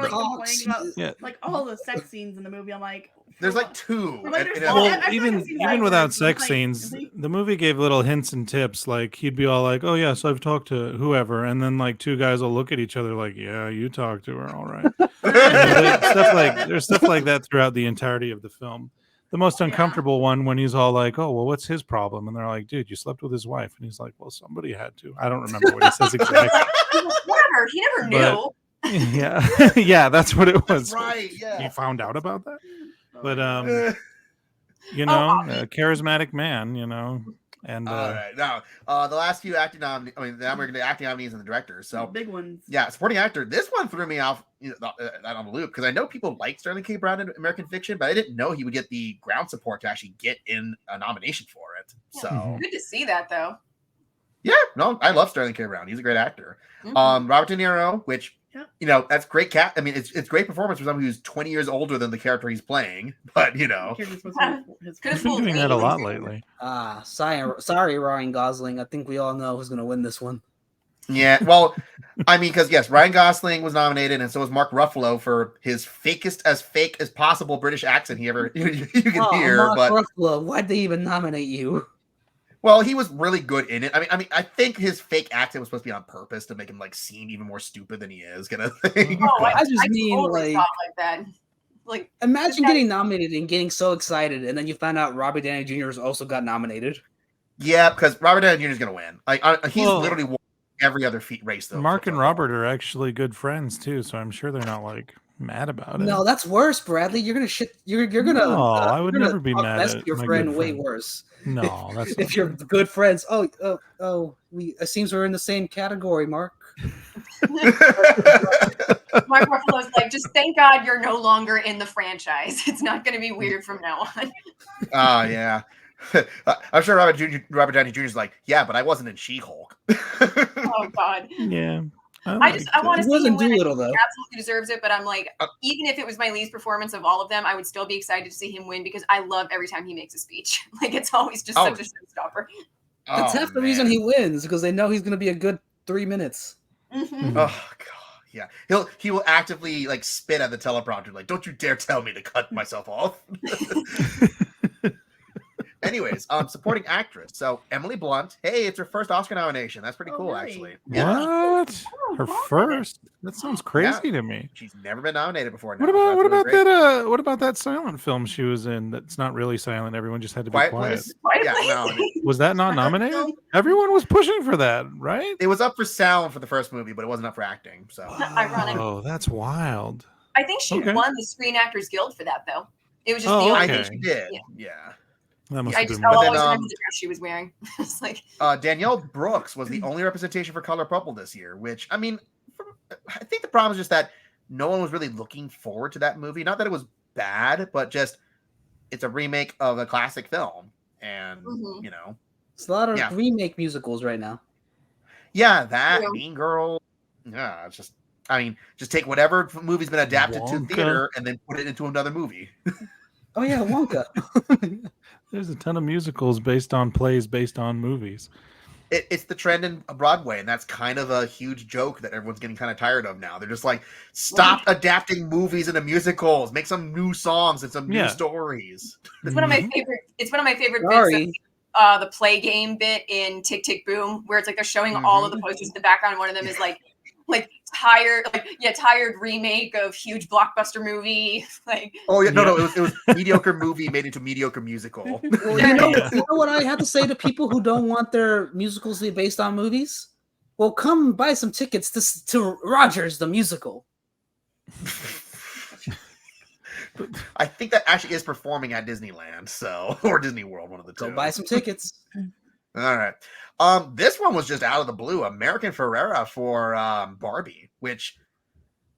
Like all the sex scenes in the movie, I'm like. There's like two. Well, even without sex scenes, the movie gave little hints and tips. Like he'd be all like, "Oh yes, I've talked to whoever," and then like two guys will look at each other like, "Yeah, you talked to her, all right." There's stuff like that throughout the entirety of the film. The most uncomfortable one when he's all like, "Oh well, what's his problem?" and they're like, "Dude, you slept with his wife," and he's like, "Well, somebody had to." I don't remember what he says exactly. Whatever, he never knew. Yeah, that's what it was. That's right. Yeah. You found out about that. But charismatic man, and all right. Now, the last few acting nominees. I mean, now we're going to acting nominees and the director. So big ones. Yeah, supporting actor. This one threw me off on the loop because I know people like Sterling K. Brown in American Fiction, but I didn't know he would get the ground support to actually get in a nomination for it. So good to see that, though. Yeah, no, I love Sterling K. Brown. He's a great actor. Robert De Niro, which. That's great. I mean, it's great performance for someone who's 20 years older than the character he's playing. But he's been doing that a lot lately. Sorry, Ryan Gosling. I think we all know who's going to win this one. Yeah, well, I mean, because yes, Ryan Gosling was nominated, and so was Mark Ruffalo for his fake as possible British accent you can hear. Mark Ruffalo, why'd they even nominate you? Well, he was really good in it. I mean, I think his fake accent was supposed to be on purpose to make him like seem even more stupid than he is, kind of thing. Oh, I mean, totally like that. Like, imagine getting nominated and getting so excited, and then you find out Robert Downey Jr. also got nominated. Yeah, because Robert Downey Jr. is going to win. Like, he's literally every other race though. Mark and Robert are actually good friends too, so I'm sure they're not like mad about it. No, that's worse, Bradley. You're gonna shit. You're gonna. No, I would you're gonna never be talk mad mess at to your my friend. good Way friend. worse. No, that's If you're good friends. Oh. It seems we're in the same category, Mark. Mark Ruffalo's like, just thank God you're no longer in the franchise. It's not going to be weird from now on. Oh yeah. I'm sure Robert Downey Jr. is like, yeah, but I wasn't in She-Hulk. Oh God. yeah. I want to He see him wasn't win. Doolittle, though. He absolutely deserves it. But I'm like, even if it was my least performance of all of them, I would still be excited to see him win because I love every time he makes a speech. Like it's always just such a showstopper. That's half the reason he wins because they know he's going to be a good 3 minutes. Mm-hmm. Oh God, yeah. He will actively like spit at the teleprompter, like, "Don't you dare tell me to cut myself off." Anyways, supporting actress. So Emily Blunt. Hey, it's her first Oscar nomination. That's pretty cool, really? actually. What? Her wow. first? That sounds crazy to me. She's never been nominated before. What about that silent film she was in? That's not really silent. Everyone just had to be quiet. Place? Quiet Yeah, Place? no. Was that not nominated? Everyone was pushing for that, right? It was up for sound for the first movie, but it wasn't up for acting. So Ironic. Oh, that's wild. I think she Okay. won the Screen Actors Guild for that, though. It was just Oh, the only I okay. think she did. Yeah. Yeah. That must I have just been always weird. remember the dress she was wearing. It's like Danielle Brooks was the only representation for Color Purple this year, which, I mean, I think the problem is just that no one was really looking forward to that movie. Not that it was bad, but just it's a remake of a classic film. And, you know. It's a lot of remake musicals right now. Yeah, that, Mean Girl. Yeah, it's just, I mean, just take whatever movie's been adapted to theater and then put it into another movie. Oh, yeah, Wonka. There's a ton of musicals based on plays based on movies. It's the trend in Broadway, and that's kind of a huge joke that everyone's getting kind of tired of now. They're just like, stop adapting movies into musicals. Make some new songs and some new stories. It's one of my favorite. It's one of my favorite bits. The play game bit in Tick Tick Boom, where it's like they're showing all of the posters in the background. One of them is like tired remake of huge blockbuster movie. Like, oh yeah, no, it was mediocre movie made into mediocre musical. Well, you know what I have to say to people who don't want their musicals to be based on movies? Well, come buy some tickets to Rogers the musical. I think that actually is performing at Disneyland, or Disney World, one of the two. Go buy some tickets. All right. This one was just out of the blue. American Ferrera for Barbie, which,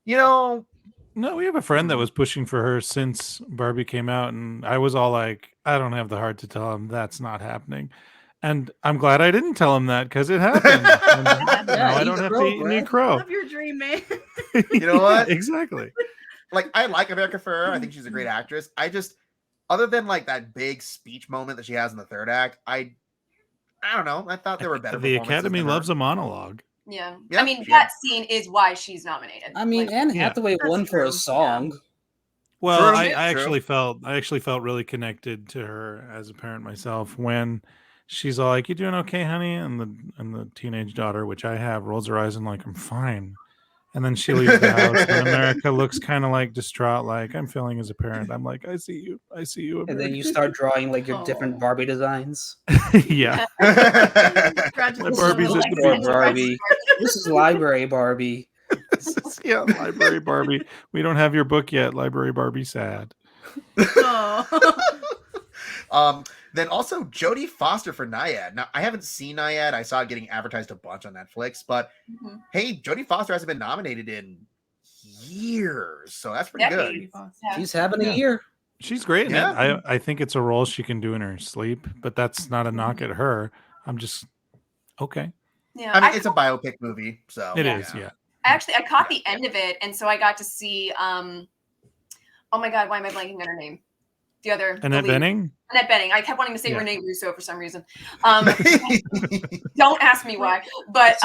you know. No, we have a friend that was pushing for her since Barbie came out, and I was all like, I don't have the heart to tell him that's not happening. And I'm glad I didn't tell him that because it happened. Now I don't have to eat any crow. Love your dream, man. You know what? Exactly. Like, I like America Ferrera. I think she's a great actress. I just, other than like that big speech moment that she has in the third act, I don't know. I thought there were better. The Academy loves a monologue. Yeah. I mean, that scene is why she's nominated. I mean, Anne Hathaway won for a song. Well, I actually felt really connected to her as a parent myself when she's all like, "You doing okay, honey?" And the teenage daughter, which I have, rolls her eyes and like, "I'm fine." And then she leaves the house, and America looks kind of like distraught, like, I'm feeling as a parent. I'm like, I see you, America. And then you start drawing like your different Barbie designs. Yeah. Barbie's Barbie. This is Library Barbie. Yeah, Library Barbie. We don't have your book yet. Library Barbie sad. Then also Jodie Foster for Nyad. Now, I haven't seen Nyad. I saw it getting advertised a bunch on Netflix, but hey, Jodie Foster hasn't been nominated in years, so that's pretty good. She's having a year. She's great in it. I think it's a role she can do in her sleep, but that's not a knock at her. I'm just okay. Yeah, I mean, it's a biopic movie, so it is. Yeah. I caught the end of it, and so I got to see. Oh my God, why am I blanking on her name? The other Annette Bening. Annette Bening. I kept wanting to say Renee Russo for some reason. Don't ask me why. But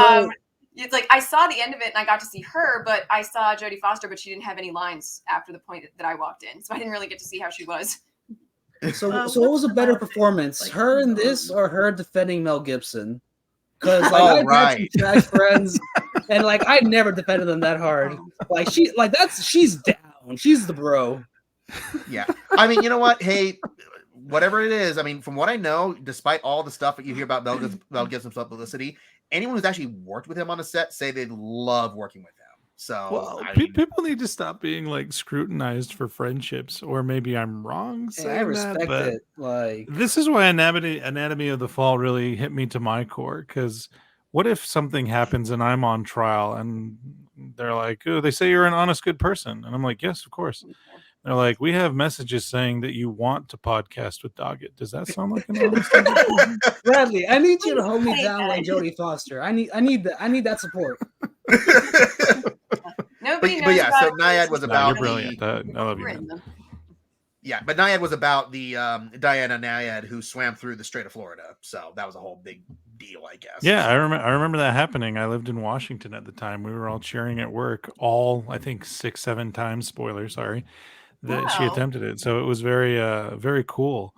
it's like I saw the end of it and I got to see her, but I saw Jodie Foster, but she didn't have any lines after the point that I walked in, so I didn't really get to see how she was. So what was a better performance, her in this or her defending Mel Gibson? Because I've had some trash friends, and like I never defended them that hard. Like she's down. She's the bro. Yeah. I mean, you know what? Hey, whatever it is, I mean, from what I know, despite all the stuff that you hear about Mel Gibson's publicity, anyone who's actually worked with him on a set say they love working with him. So well, people need to stop being like scrutinized for friendships, or maybe I'm wrong saying I respect that, it. Like, this is why Anatomy of the Fall really hit me to my core. Because what if something happens and I'm on trial and they're like, "Oh, they say you're an honest, good person," and I'm like, "Yes, of course." They're like, "We have messages saying that you want to podcast with Dogget." Does that sound like an honest? Bradley, I need you to hold me down like Jodie Foster. I need that support. Nobody knows. But yeah, so about Naiad was about you're brilliant. I love you. Man. Yeah, but Naiad was about the Diana Naiad who swam through the Strait of Florida. So that was a whole big deal, I guess. Yeah, I remember that happening. I lived in Washington at the time. We were all cheering at work, I think 6-7 times. Spoiler, sorry, that she attempted it. So it was very cool.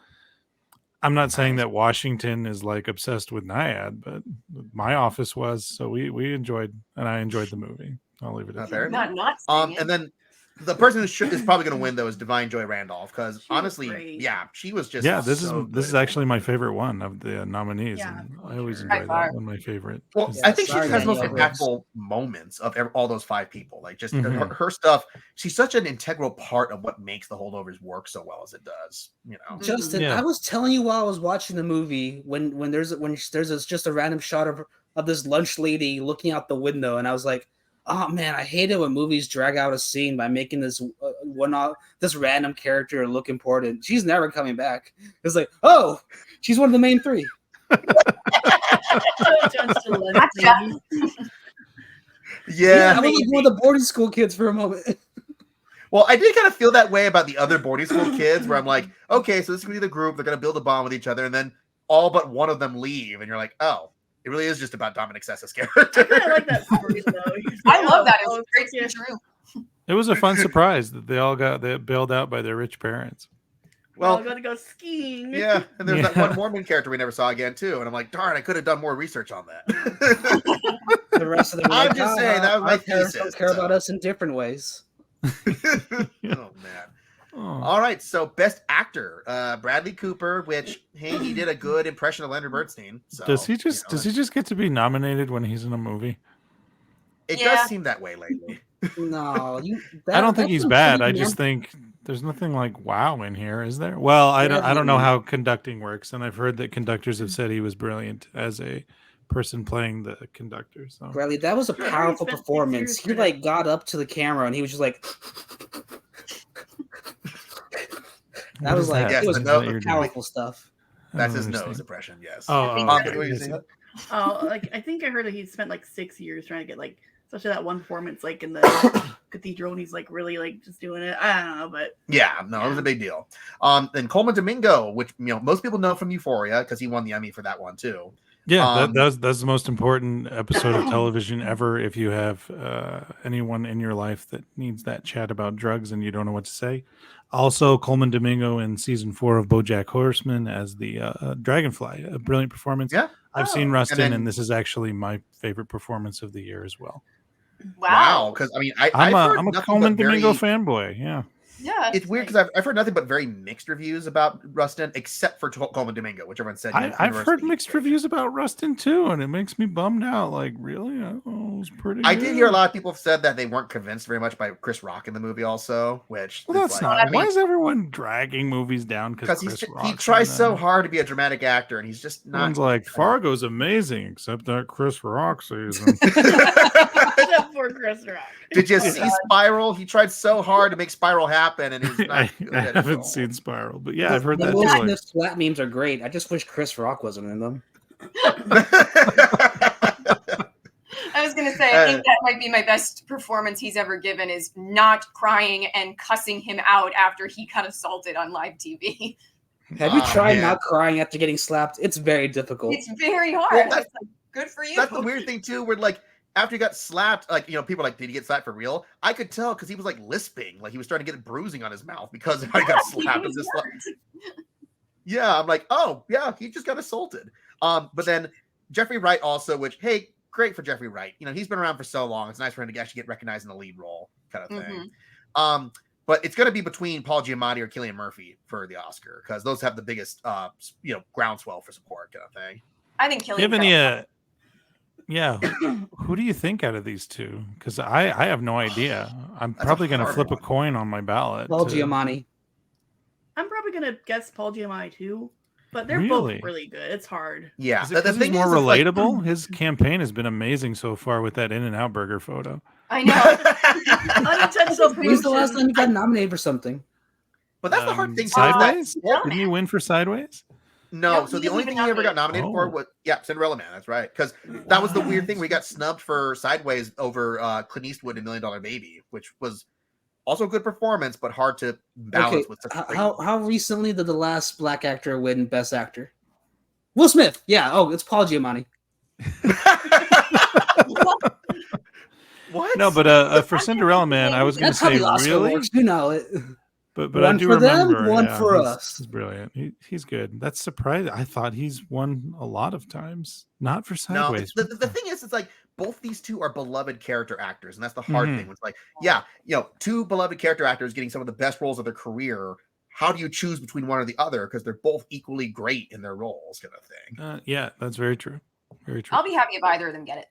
I'm not saying that Washington is like obsessed with Naiad, but my office was. So we enjoyed, and I enjoyed the movie. I'll leave it at that. Not saying it. And then the person who is probably going to win though is Divine Joy Randolph, because honestly, great. she was just this is actually my favorite one of the nominees. Yeah, and I always By enjoy far. that one. My favorite. Well, Yeah, I think she sorry, has the most Danielle impactful moments of all those 5 people. Like just her stuff. She's such an integral part of what makes the Holdovers work so well as it does. You know, Justin, Yeah. I was telling you while I was watching the movie when there's just a random shot of this lunch lady looking out the window, and I was like, oh man, I hate it when movies drag out a scene by making this this random character look important. She's never coming back. It's like, oh, she's one of the main 3. yeah. I was like one of the boarding school kids for a moment. Well, I did kind of feel that way about the other boarding school kids, where I'm like, okay, so this is gonna be the group. They're gonna build a bond with each other, and then all but one of them leave, and you're like, oh. It really is just about Dominic Sessa's character. I like that story, though. I love that. It's great to be true. It was a fun surprise that they bailed out by their rich parents. Well, gotta go skiing. Yeah, and there's that one Mormon character we never saw again too, and I'm like, darn, I could have done more research on that. The rest of them, I'm just saying that was my parents thesis. don't care about us in different ways. Oh man. All right, so Best Actor, Bradley Cooper, which he did a good impression of Leonard Bernstein. So, does he just get to be nominated when he's in a movie? It does seem that way lately. No, I don't think he's bad. I just think there's nothing like wow in here, is there? Well, I don't know how conducting works, and I've heard that conductors have said he was brilliant as a person playing the conductor. So Bradley, that was a powerful performance. He like got up to the camera and he was just like. That was like it was powerful stuff. That's his nose impression. Yes. Like I think I heard that he spent like 6 years trying to get like, especially that one performance like in the cathedral, and he's like really like just doing it. I don't know, but it was a big deal. Then Coleman Domingo, which most people know from Euphoria because he won the Emmy for that one too. Yeah, that's the most important episode of television ever. If you have anyone in your life that needs that chat about drugs and you don't know what to say. Also, Coleman Domingo in season 4 of BoJack Horseman as the Dragonfly, a brilliant performance. Yeah, I've seen Rustin, and this is actually my favorite performance of the year as well. Wow, because I mean, I'm a Coleman Domingo fanboy. Yeah, it's weird because I've heard nothing but very mixed reviews about Rustin, except for Coleman Domingo, which everyone said. I've heard mixed reviews about Rustin too, and it makes me bummed out. Like, really, it was pretty. I did hear a lot of people said that they weren't convinced very much by Chris Rock in the movie, also. Which that's not. Why is everyone dragging movies down? Because he tries so hard to be a dramatic actor, and he's just not. Everyone's like, Fargo's amazing, except that Chris Rock season. Except for Chris Rock. Did you see Spiral? He tried so hard to make Spiral happen, and he's not. I haven't seen Spiral, but yeah, I've heard that Will too. Smith's flat memes are great. I just wish Chris Rock wasn't in them. I was going to say, I think that might be my best performance he's ever given, is not crying and cussing him out after he got assaulted on live TV. Have you tried not crying after getting slapped? It's very difficult. It's very hard. Well, it's like, good for you. That's the weird thing too, where like after he got slapped, like people are like, did he get slapped for real? I could tell because he was like lisping, like he was starting to get bruising on his mouth because I got slapped. Yeah, I'm like, oh yeah, he just got assaulted. But then Jeffrey Wright also, which hey, great for Jeffrey Wright. He's been around for so long. It's nice for him to actually get recognized in the lead role, kind of thing. But it's going to be between Paul Giamatti or Cillian Murphy for the Oscar because those have the biggest, groundswell for support, kind of thing. I think Cillian. Yeah. Who do you think out of these two? Because I have no idea. I'm probably going to flip a coin on my ballot. Paul Giamatti. I'm probably gonna guess Paul Giamatti too, but they're Really? both really good. It's hard. Yeah, Is it 'cause he's more relatable? His campaign has been amazing so far with that In-N-Out burger photo. I know. Unintentional When's the last time he got nominated for something? But that's the hard thing. Sideways? Didn't he win for Sideways? No, so the only thing he ever got nominated for was Cinderella Man. That's right, because that was the weird thing. We got snubbed for Sideways over Clint Eastwood in $1 Million Baby, which was also a good performance, but hard to balance with. How recently did the last black actor win Best Actor? Will Smith. Yeah. Oh, it's Paul Giamatti. What? No, but for Cinderella Man, I was going to say really. Works. You know it. But one I do for remember, them, one for us. He's brilliant. He's good. That's surprising. I thought he's won a lot of times, not for Sideways. No, the thing is, it's like both these two are beloved character actors, and that's the hard thing. It's like, two beloved character actors getting some of the best roles of their career. How do you choose between one or the other? Because they're both equally great in their roles, kind of thing. Yeah, that's very true. Very true. I'll be happy if either of them get it.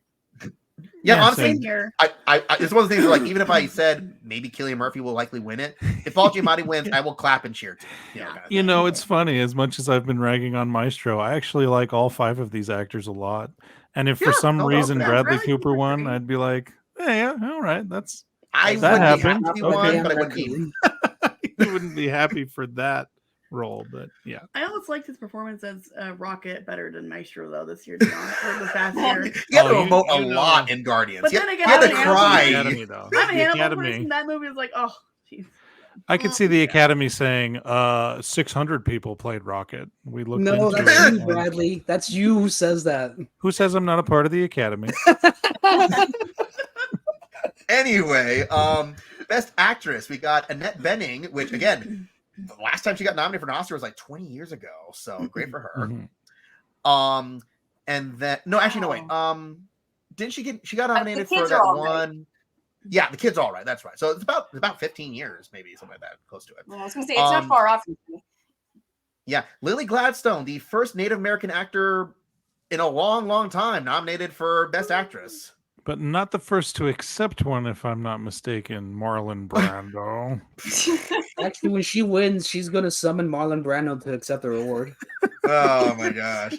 Yeah, honestly, it's one of the things where, like, even if I said maybe Cillian Murphy will likely win it, if Paul Giamatti wins, I will clap and cheer too. You know, it's funny. As much as I've been ragging on Maestro, I actually like all 5 of these actors a lot. And if for some reason Bradley Cooper won, I'd be like, hey, yeah, all right, that happened. Okay. But I wouldn't be. You wouldn't be happy for that role, but yeah. I almost liked his performance as Rocket better than Maestro though this year. This past year, he had to emote a lot in Guardians. But then again, he had to cry. I'm a Hannibal person. That movie was like, oh, geez. I could see the Academy saying 600 people played Rocket. We looked No, into that's it. you, Bradley. That's you who says that. Who says I'm not a part of the Academy? Anyway, Best Actress, we got Annette Bening, which again, the last time she got nominated for an Oscar was like 20 years ago, so great for her. And then didn't she got nominated for that one? Right. Yeah, The Kid's All Right. That's right. So it's about 15 years, maybe something like that, close to it. Well, I was gonna say it's not far off. Yeah, Lily Gladstone, the first Native American actor in a long, long time, nominated for Best Actress. But not the first to accept one, if I'm not mistaken, Marlon Brando. Actually, when she wins, she's going to summon Marlon Brando to accept the award. Oh, my gosh.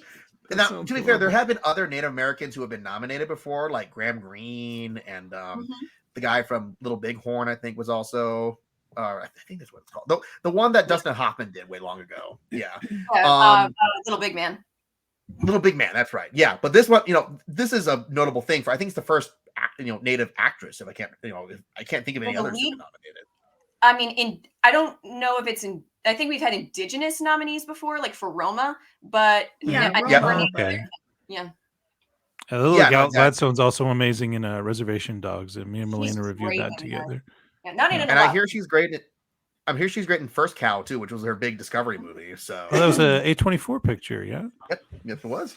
Now, to be fair, there have been other Native Americans who have been nominated before, like Graham Greene and the guy from Little Bighorn, I think, was also... I think that's what it's called. The one that Dustin Hoffman did way long ago. Yeah. Little Big Man. Little Big Man, that's right. Yeah, but this one, this is a notable thing for. I think it's the first, Native actress. If I can't, I can't think of any others who've been nominated. I mean, I don't know if it's in. I think we've had Indigenous nominees before, like for Roma, but Gladstone's also amazing in Reservation Dogs, and me and Melina reviewed that together. Yeah, not in and I hear she's great. I'm here. She's great in First Cow too, which was her big Discovery movie. So that was a A24 picture, yeah. Yep, yes, it was.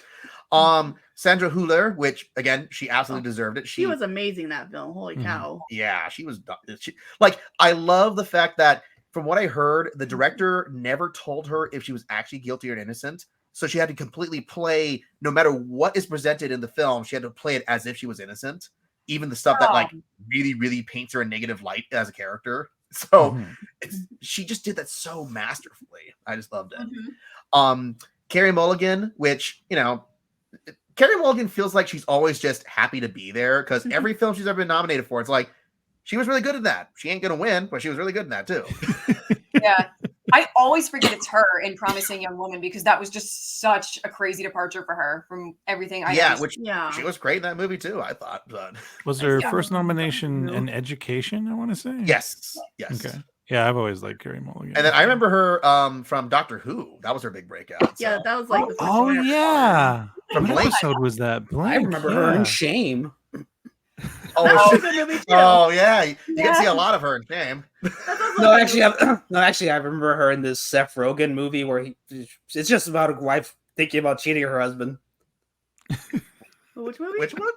Sandra Hüller, which again, she absolutely deserved it. She was amazing in that film. Holy cow! Yeah, she was. I love the fact that from what I heard, the director never told her if she was actually guilty or innocent. So she had to completely play, no matter what is presented in the film, she had to play it as if she was innocent, even the stuff that really, really paints her in negative light as a character. So she just did that so masterfully. I just loved it. Carey Mulligan, which, Carey Mulligan feels like she's always just happy to be there because every film she's ever been nominated for, it's like, she was really good at that. She ain't going to win, but she was really good in that too. Yeah. I always forget it's her in Promising Young Woman because that was just such a crazy departure for her from everything I she was great in that movie too, I thought. But was her first nomination in Education, I want to say? Yes. Okay. Yeah, I've always liked Carey Mulligan. And then I remember her from Doctor Who. That was her big breakout. So. Yeah, that was like the first yeah. From what episode was that? I remember her in Shame. Oh yeah, you can see a lot of her in Shame. Actually, I remember her in this Seth Rogen movie where it's just about a wife thinking about cheating her husband. Which movie? Which one?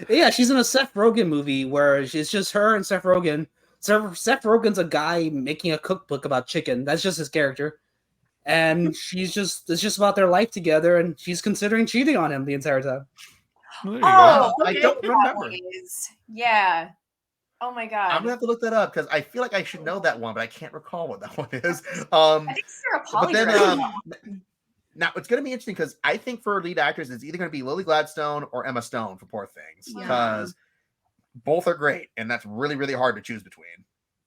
Yeah, she's in a Seth Rogen movie where it's just her and Seth Rogen. Seth Rogen's a guy making a cookbook about chicken. That's just his character. And it's just about their life together, and she's considering cheating on him the entire time. Well, there you Oh, go. I okay. don't that remember. one is. Yeah. Oh my god. I'm gonna have to look that up because I feel like I should know that one, but I can't recall what that one is. I think Sarah But Polley then directed now it's gonna be interesting because I think for lead actors it's either gonna be Lily Gladstone or Emma Stone for Poor Things Yeah. because both are great and that's really really hard to choose between.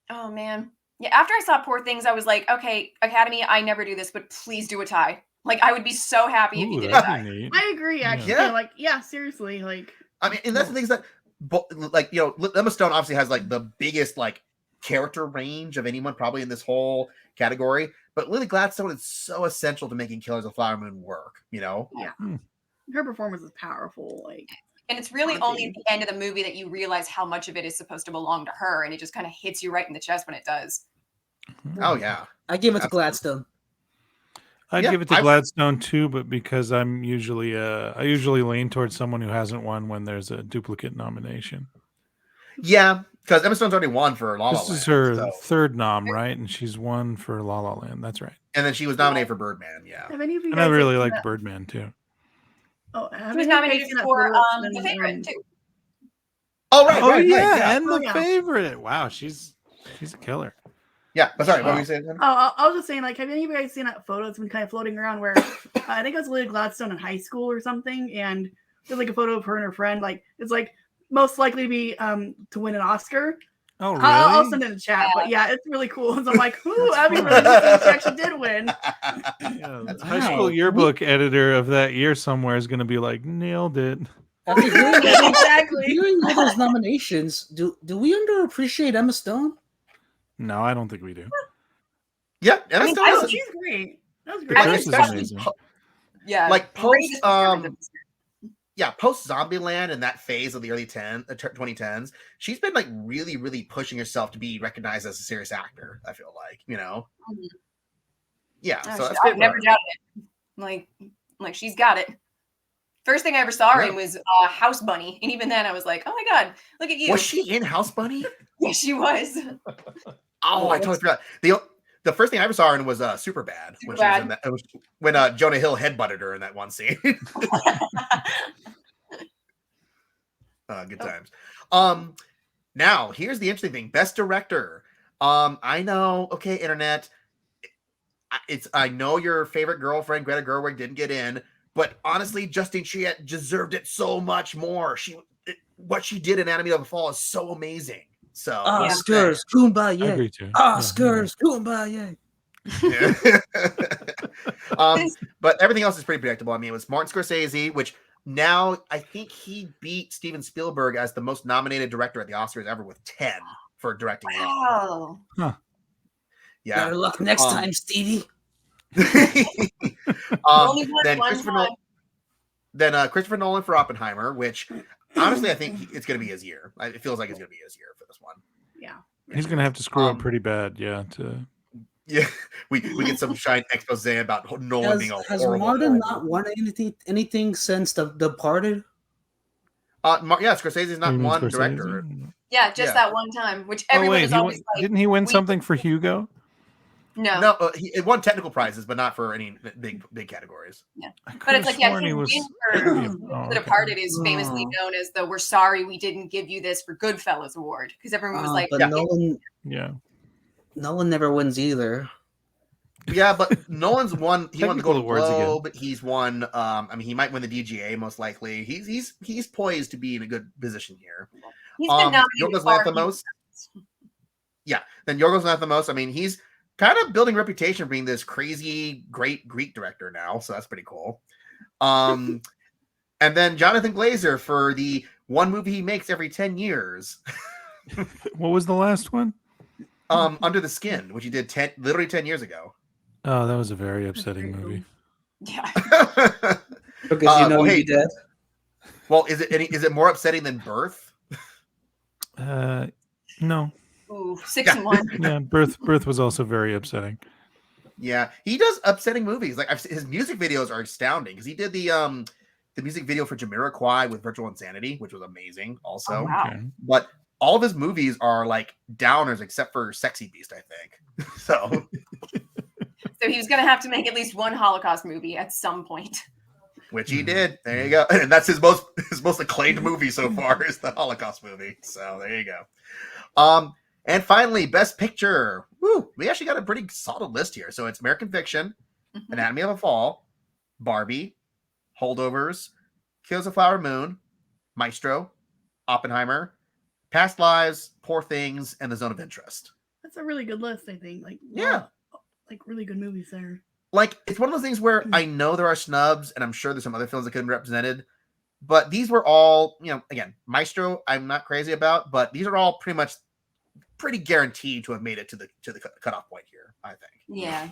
Oh man. Yeah, after I saw Poor Things, I was like, okay, Academy, I never do this, but please do a tie. Like, I would be so happy if you Ooh, did a that'd tie. be neat. I agree. Actually, Yeah. like seriously, like I mean, and that's the thing is that, like, you know, Emma Stone obviously has like the biggest like character range of anyone probably in this whole category, but Lily Gladstone is so essential to making Killers of the Flower Moon work. You know, her performance is powerful. Like, And it's really only at the end of the movie that you realize how much of it is supposed to belong to her, and it just kind of hits you right in the chest when it does. oh yeah, I give it to Gladstone. I'd give it to Gladstone too, but because I usually lean towards someone who hasn't won when there's a duplicate nomination. yeah, because Emma Stone's already won for La La This Land, is her so. third nom, right? And she's won for La La Land. That's right. And then she was nominated for Birdman. Yeah, have any of you And guys I really seen liked that- Birdman too. Oh, have She was any of you guys nominated seen that for photo that's The been, Favorite too. Oh right, Oh right, yeah, right, yeah, and Oh, The yeah. Favorite. Wow, she's a killer. yeah. But sorry, what Wow. were you saying? I was just saying, like, have any of you guys seen that photo that's been kind of floating around where I think it was Lily Gladstone in high school or something, and there's like a photo of her and her friend, like it's like most likely to be to win an Oscar. Oh really? I'll send it in the chat, but yeah, it's really cool. So I'm like, ooh, I'd be really interested if she actually did win. Yeah, the That's high school yearbook editor of that year somewhere is going to be like, nailed it. After hearing, Exactly. hearing all those nominations, do we underappreciate Emma Stone? No, I don't think we do. Yeah, Emma Stone is She's great. That was The great. I think dress is especially amazing. Yeah. like greatest performance of this year. post Zombieland and that phase of the early 2010s, she's been like really, really pushing herself to be recognized as a serious actor. I feel like, you know, yeah. Oh, So that's I've great. never doubted it. Like she's got it. First thing I ever saw her in was House Bunny, and even then I was like, "Oh my god, look at you!" Was she in House Bunny? Yeah, she was. Oh, I totally forgot. The first thing I ever saw her in was Super Bad when she was in that. It was when Jonah Hill headbutted her in that one scene. Good times. Now here's the interesting thing: Best Director. I know. Okay, Internet. I know your favorite girlfriend Greta Gerwig didn't get in, but honestly, Justine Triet deserved it so much more. What she did in Anatomy of a Fall is so amazing. So Oscars, I kumbaya. agree too. Oscars, kumbaya. But everything else is pretty predictable. I mean, it was Martin Scorsese, which now I think he beat Steven Spielberg as the most nominated director at the Oscars ever with 10 for directing. Wow. Yeah. Better luck next time, Stevie. Only won then one Christopher time. Christopher Nolan for Oppenheimer, which honestly I think it's going to be his year. It feels like it's going to be his year for this one. Yeah. He's going to have to screw up pretty bad, yeah. Yeah, we get some giant expose about Nolan being a Has horrible. Martin not won anything since The Departed? Scorsese's not one Scorsese? director. Yeah, just that one time, which everyone is always like. Didn't he win something for Hugo? No, he won technical prizes, but not for any big categories. Yeah, but it's like his win for The Departed is famously known as the "We're sorry we didn't give you this for Goodfellas" award because everyone was like, but Nolan never wins either. Yeah, but Nolan's won. He won the Golden awards Globe. Again. He's won. I mean, he might win the DGA most likely. He's poised to be in a good position here. He's been nominated Yorgos Lanthimos. Yeah, then Yorgos Lanthimos. I mean, he's kind of building a reputation for being this crazy great Greek director now, so that's pretty cool. And then Jonathan Glazer for the one movie he makes every 10 years. What was the last one? Under the Skin, which he did literally 10 years ago. Oh, that was a very upsetting movie. Yeah. Because you know he did. Well, is it more upsetting than Birth? No. Ooh, 6-1. Yeah, Birth was also very upsetting. Yeah, he does upsetting movies. Like his music videos are astounding because he did the music video for Jamiroquai with Virtual Insanity, which was amazing also. Oh, wow. Okay. But all of his movies are like downers except for Sexy Beast, I think. So So he was going to have to make at least one Holocaust movie at some point. which he did. There you go. And that's his most acclaimed movie so far is the Holocaust movie. So there you go. And finally, Best Picture. Woo, we actually got a pretty solid list here. So it's American Fiction, Anatomy of a Fall, Barbie, Holdovers, Kills a Flower Moon, Maestro, Oppenheimer, Past Lives, Poor Things, and The Zone of Interest. That's a really good list, I think. Like, yeah, like really good movies there. Like, it's one of those things where I know there are snubs, and I'm sure there's some other films that could have been represented, but these were all, again, Maestro, I'm not crazy about, but these are all pretty guaranteed to have made it to the cutoff point here, I think. Yeah.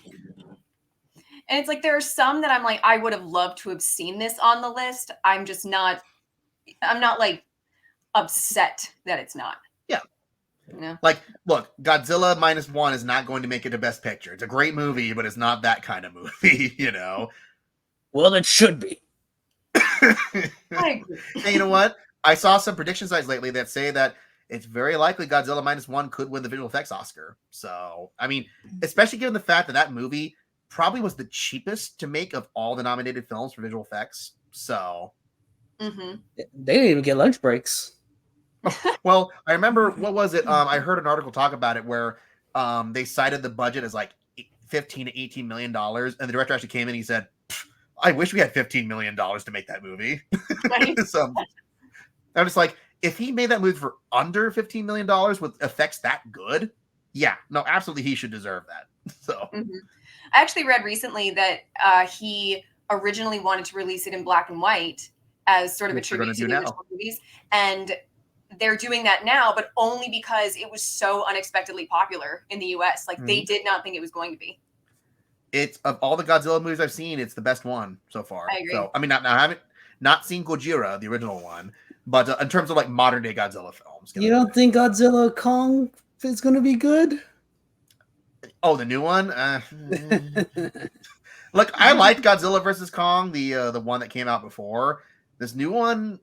And it's like there are some that I'm like, I would have loved to have seen this on the list. I'm not like upset that it's not. Yeah. Like, look, Godzilla -1 is not going to make it to Best Picture. It's a great movie, but it's not that kind of movie, Well, it should be. I agree. And you know what? I saw some prediction sites lately that say that it's very likely Godzilla -1 could win the visual effects Oscar. So, I mean, especially given the fact that movie probably was the cheapest to make of all the nominated films for visual effects. So, they didn't even get lunch breaks. Well, I remember, what was it? I heard an article talk about it where they cited the budget as like $15 to $18 million, and the director actually came in and he said, I wish we had $15 million to make that movie. Right. So I'm just like, if he made that movie for under $15 million with effects that good, yeah, no, absolutely he should deserve that. So I actually read recently that he originally wanted to release it in black and white as sort of a tribute to the original movies, and they're doing that now, but only because it was so unexpectedly popular in the US. Like, they did not think it was going to be. It's, of all the Godzilla movies I've seen, it's the best one so far. I agree. So, I mean, I haven't not seen Gojira, the original one, but in terms of like modern day Godzilla films. You don't think Godzilla Kong is going to be good? Oh, the new one? Look, I liked Godzilla versus Kong, the one that came out before. This new one,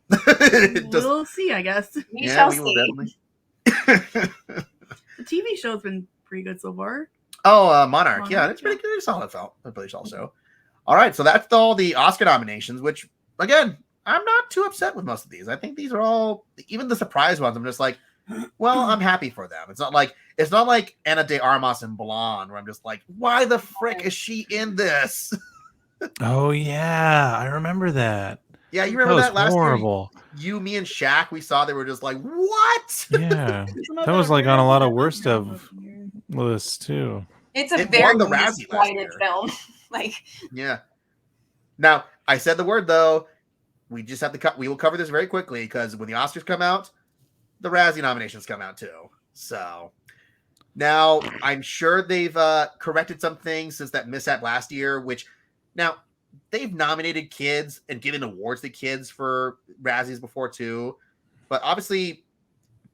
We'll see, I guess. We shall see. Will definitely. The TV show's been pretty good so far. Oh, Monarch. Yeah, it's pretty good. Solid film. A pretty solid show. All right, so that's all the Oscar nominations, which, again, I'm not too upset with most of these. I think these are all, even the surprise ones, I'm just like, well, I'm happy for them. It's not like Ana de Armas and Blonde, where I'm just like, why the frick is she in this? Oh yeah, I remember that. Yeah, you remember that last horrible. year? You, me, and Shaq, we saw they were just like, what? Yeah, that was like on a lot of worst of lists too. It's a very misguided film. Like, yeah. Now, I said the word though. We just have to we will cover this very quickly because when the Oscars come out, the Razzie nominations come out too. So now I'm sure they've corrected some things since that mishap last year, which now they've nominated kids and given awards to kids for Razzies before too. But obviously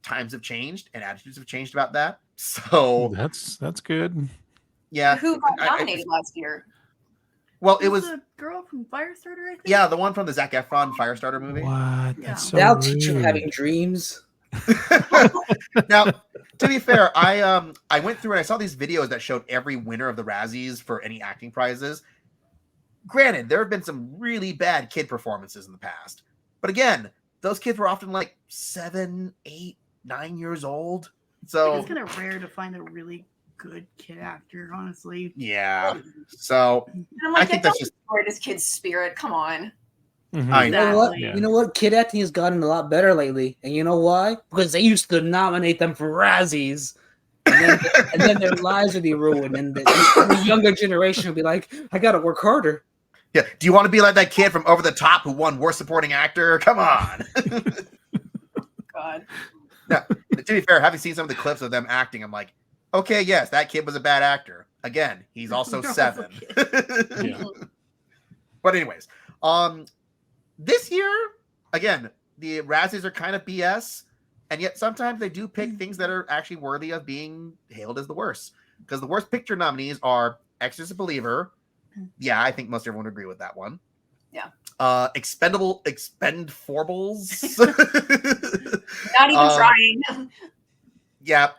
times have changed and attitudes have changed about that. So that's good. Yeah. Who got nominated last year? Well, it was the girl from Firestarter, I think. Yeah, the one from the Zac Efron Firestarter movie. What? That's so that'll teach you having dreams. Now, to be fair, I went through and I saw these videos that showed every winner of the Razzies for any acting prizes. Granted, there have been some really bad kid performances in the past, but again, those kids were often like 7, 8, 9 years old. So it's kind of rare to find a really good kid actor, honestly. Yeah. So I'm like, I think that's just destroy this kid's spirit. Come on. I know. You know what? Kid acting has gotten a lot better lately, and you know why? Because they used to nominate them for Razzies, and then their lives would be ruined, and the younger generation would be like, "I got to work harder." Yeah. Do you want to be like that kid from Over the Top who won Worst Supporting Actor? Come on. God. Now, to be fair, having seen some of the clips of them acting, I'm like, okay, yes, that kid was a bad actor. Again, he's also 7. Yeah. But anyways, this year, again, the Razzies are kind of BS, and yet sometimes they do pick things that are actually worthy of being hailed as the worst. Because the worst picture nominees are Exorcist Believer. Yeah, I think most everyone would agree with that one. Yeah. Expendables. Not even trying. Yeah,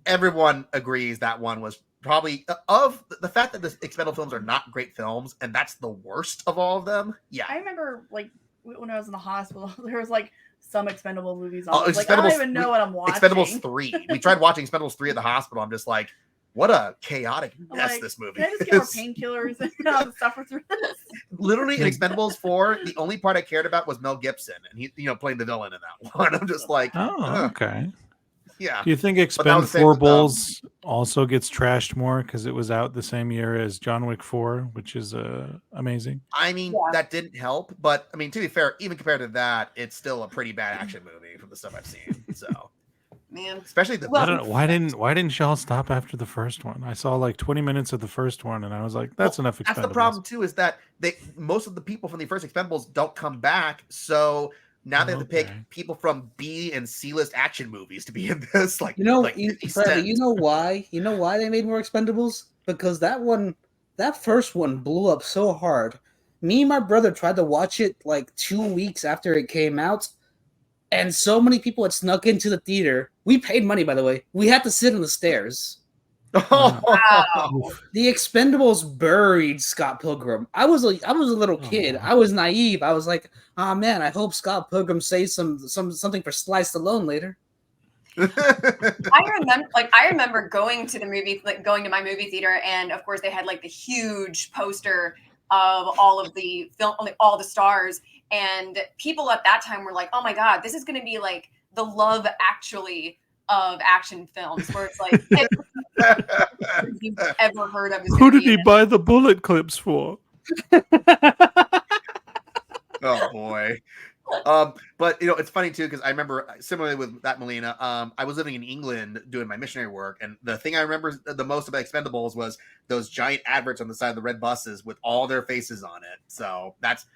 everyone agrees that one was probably of the fact that the Expendables films are not great films, and that's the worst of all of them. Yeah, I remember like when I was in the hospital, there was like some Expendable movies on. Oh, Like I don't even know what I'm watching. Expendables 3. We tried watching Expendables 3 at the hospital. I'm just like, what a chaotic mess like, this movie can I just get more painkillers and suffer through this? Literally in Expendables 4, the only part I cared about was Mel Gibson, and he, playing the villain in that one. I'm just like, Oh, okay. Yeah. Do you think Expend 4 Bulls also gets trashed more because it was out the same year as John Wick 4, which is amazing? I mean, that didn't help, but I mean, to be fair, even compared to that, it's still a pretty bad action movie from the stuff I've seen. So, man, especially the I don't know, why didn't y'all stop after the first one? I saw like 20 minutes of the first one, and I was like, that's enough. That's the problem too, is that most of the people from the first Expendables don't come back, so. Now they have to pick people from B and C list action movies to be in this. Like, you know why? You know why they made more Expendables? Because that first one blew up so hard. Me and my brother tried to watch it like 2 weeks after it came out, and so many people had snuck into the theater. We paid money, by the way. We had to sit on the stairs. Wow. The Expendables buried Scott Pilgrim. I was a little kid. I was naive. I was like, "Oh man, I hope Scott Pilgrim says something for Sly Stallone later." I remember going to the movie, like going to my movie theater, and of course they had like the huge poster of all of the film, like all the stars, and people at that time were like, "Oh my god, this is going to be like the Love Actually of action films," where it's like, you've ever heard of. Who did he buy the bullet clips for? Oh boy. But it's funny too, because I remember similarly with that Melina, I was living in England doing my missionary work, and the thing I remember the most about Expendables was those giant adverts on the side of the red buses with all their faces on it. So that's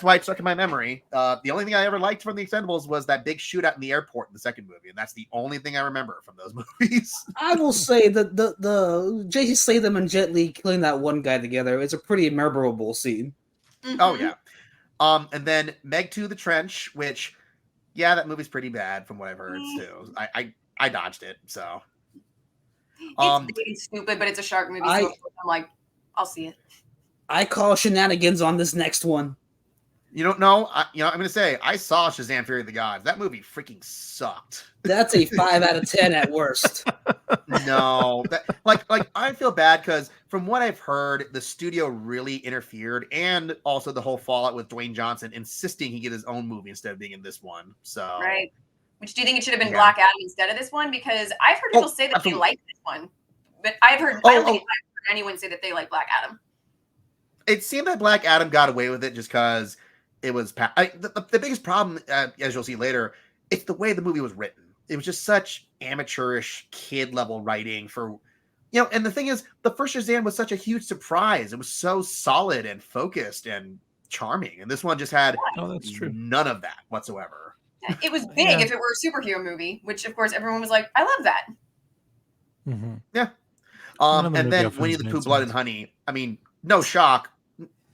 why it stuck in my memory. The only thing I ever liked from the Expendables was that big shootout in the airport in the second movie, and that's the only thing I remember from those movies. I will say that the Jason Statham and Jet Li killing that one guy together is a pretty memorable scene. Mm-hmm. Oh yeah. And then Meg 2: The Trench, which, yeah, that movie's pretty bad from what I've heard too. I dodged it, so. It's stupid, but it's a shark movie, so I'm like, I'll see it. I call shenanigans on this next one. You don't know? I'm going to say, I saw Shazam! Fury of the Gods. That movie freaking sucked. That's a 5 out of 10 at worst. No. Like I feel bad because from what I've heard, the studio really interfered, and also the whole fallout with Dwayne Johnson insisting he get his own movie instead of being in this one. So Right. Which, do you think it should have been Black Adam instead of this one? Because I've heard people say that they like this one. But I don't think I've heard anyone say that they like Black Adam. It seemed that Black Adam got away with it just because it was the biggest problem, as you'll see later, it's the way the movie was written. It was just such amateurish kid level writing for, and the thing is, the first Shazam was such a huge surprise. It was so solid and focused and charming. And this one just had none of that whatsoever. It was big if it were a superhero movie, which of course everyone was like, I love that. Mm-hmm. Yeah. And then Winnie-the-Pooh, Blood and Honey. I mean, no shock.